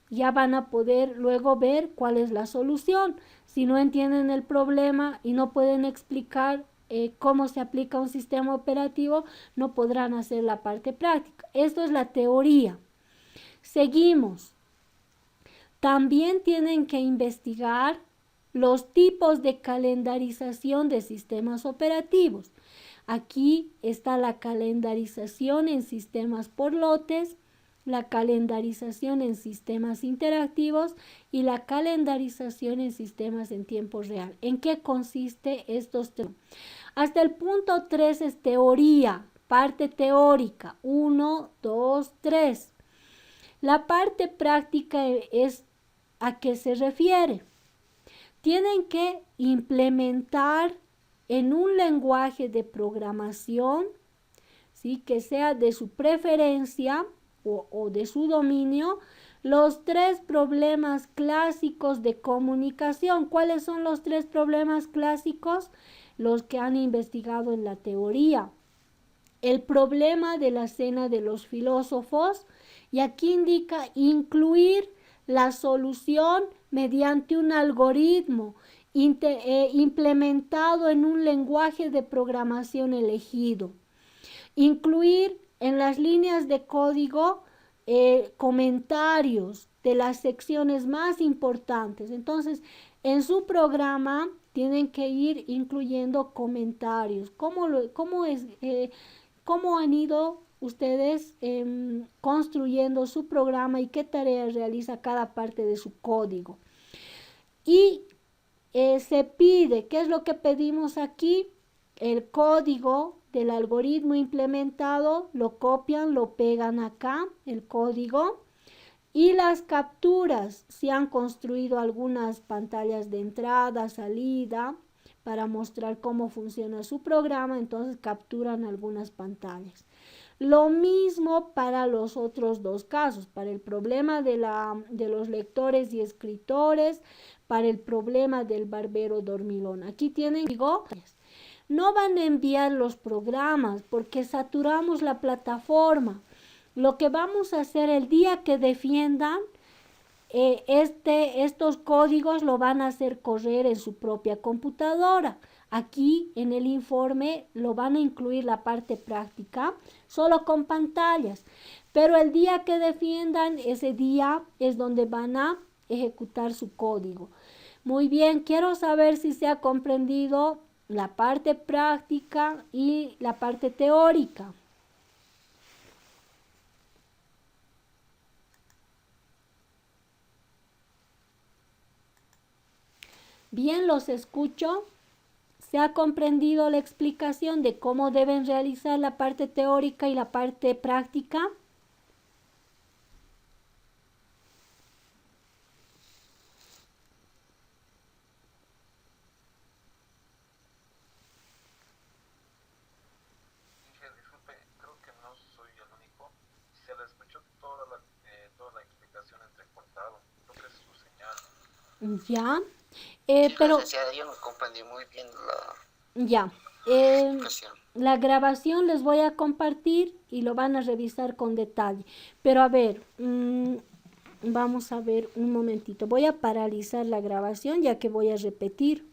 ya van a poder luego ver cuál es la solución. Si no entienden el problema y no pueden explicar cómo se aplica un sistema operativo, no podrán hacer la parte práctica. Esto es la teoría. Seguimos. También tienen que investigar los tipos de calendarización de sistemas operativos. Aquí está la calendarización en sistemas por lotes, la calendarización en sistemas interactivos y la calendarización en sistemas en tiempo real. ¿En qué consiste estos tres? Hasta el punto 3 es teoría, parte teórica, 1, 2, 3. La parte práctica es a qué se refiere. Tienen que implementar en un lenguaje de programación, ¿sí?, que sea de su preferencia o de su dominio, los tres problemas clásicos de comunicación. ¿Cuáles son los tres problemas clásicos? Los que han investigado en la teoría. El problema de la cena de los filósofos, y aquí indica incluir la solución mediante un algoritmo implementado en un lenguaje de programación elegido. Incluir en las líneas de código comentarios de las secciones más importantes. Entonces, en su programa tienen que ir incluyendo comentarios. ¿Cómo han ido ustedes construyendo su programa y qué tareas realiza cada parte de su código? Y se pide, ¿qué es lo que pedimos aquí? El código del algoritmo implementado, lo copian, lo pegan acá, el código, y las capturas, si han construido algunas pantallas de entrada, salida, para mostrar cómo funciona su programa, entonces capturan algunas pantallas. Lo mismo para los otros dos casos, para el problema de los lectores y escritores, para el problema del barbero dormilón. Aquí tienen, no van a enviar los programas porque saturamos la plataforma. Lo que vamos a hacer el día que defiendan, estos códigos lo van a hacer correr en su propia computadora. Aquí en el informe lo van a incluir la parte práctica, solo con pantallas. Pero el día que defiendan, ese día es donde van a ejecutar su código. Muy bien, quiero saber si se ha comprendido la parte práctica y la parte teórica. Bien, los escucho. ¿Se ha comprendido la explicación de cómo deben realizar la parte teórica y la parte práctica? Disculpe, creo que no soy el único. Se le escuchó toda la explicación entrecortado. Creo que es su señal. Ya. Sí, Pero licenciada, yo no comprendí muy bien la ya. explicación. La grabación les voy a compartir y lo van a revisar con detalle. Pero a ver, vamos a ver un momentito. Voy a paralizar la grabación ya que voy a repetir.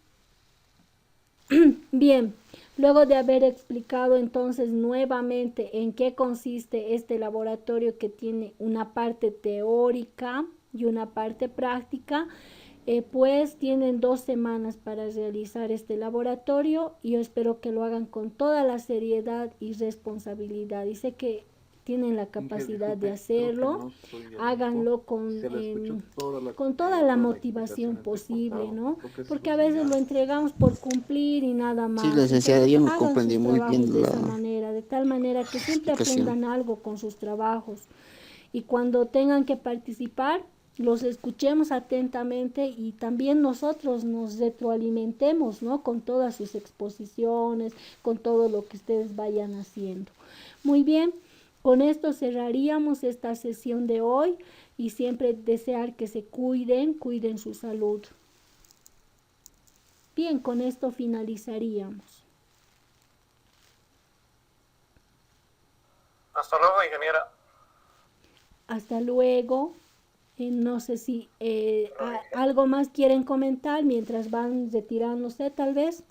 Bien, luego de haber explicado entonces nuevamente en qué consiste este laboratorio que tiene una parte teórica y una parte práctica, pues tienen 2 semanas para realizar este laboratorio y yo espero que lo hagan con toda la seriedad y responsabilidad. Y sé que tienen la capacidad de hacerlo, háganlo con toda la motivación posible, ¿no? Porque a veces lo entregamos por cumplir y nada más. Sí, licenciada, yo no Hagan comprendí sus muy trabajos bien de la esa manera, de tal manera que siempre explicación. aprendan algo con sus trabajos. Y cuando tengan que participar, los escuchemos atentamente y también nosotros nos retroalimentemos, ¿no? Con todas sus exposiciones, con todo lo que ustedes vayan haciendo. Muy bien, con esto cerraríamos esta sesión de hoy y siempre desear que se cuiden su salud. Bien, con esto finalizaríamos. Hasta luego, ingeniera. Hasta luego. No sé si algo más quieren comentar mientras van retirándose, tal vez.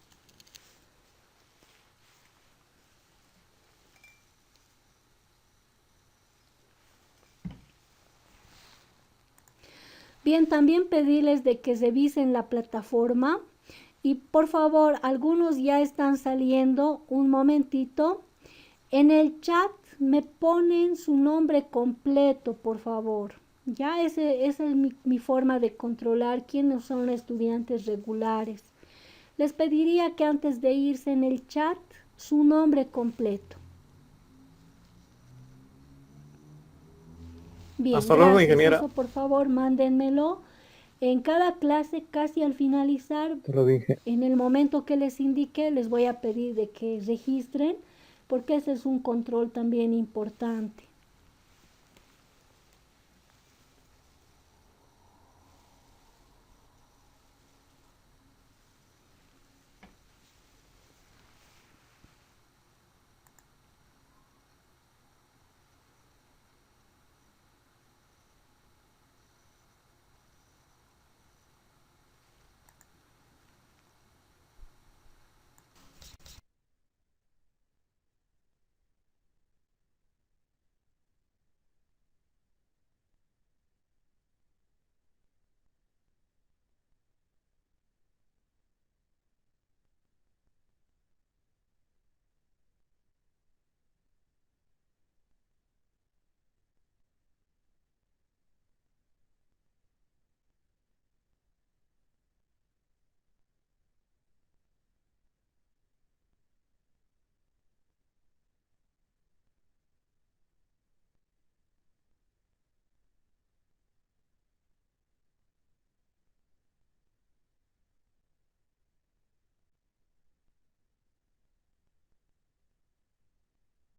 Bien, también pedirles de que revisen la plataforma y por favor, algunos ya están saliendo, un momentito. En el chat me ponen su nombre completo, por favor. Ya esa es mi forma de controlar quiénes son los estudiantes regulares. Les pediría que antes de irse en el chat, su nombre completo. Bien, hasta luego, ingeniera. Eso, por favor, mándenmelo. En cada clase, casi al finalizar, Te lo dije. en el momento que les indique, les voy a pedir de que registren, porque ese es un control también importante.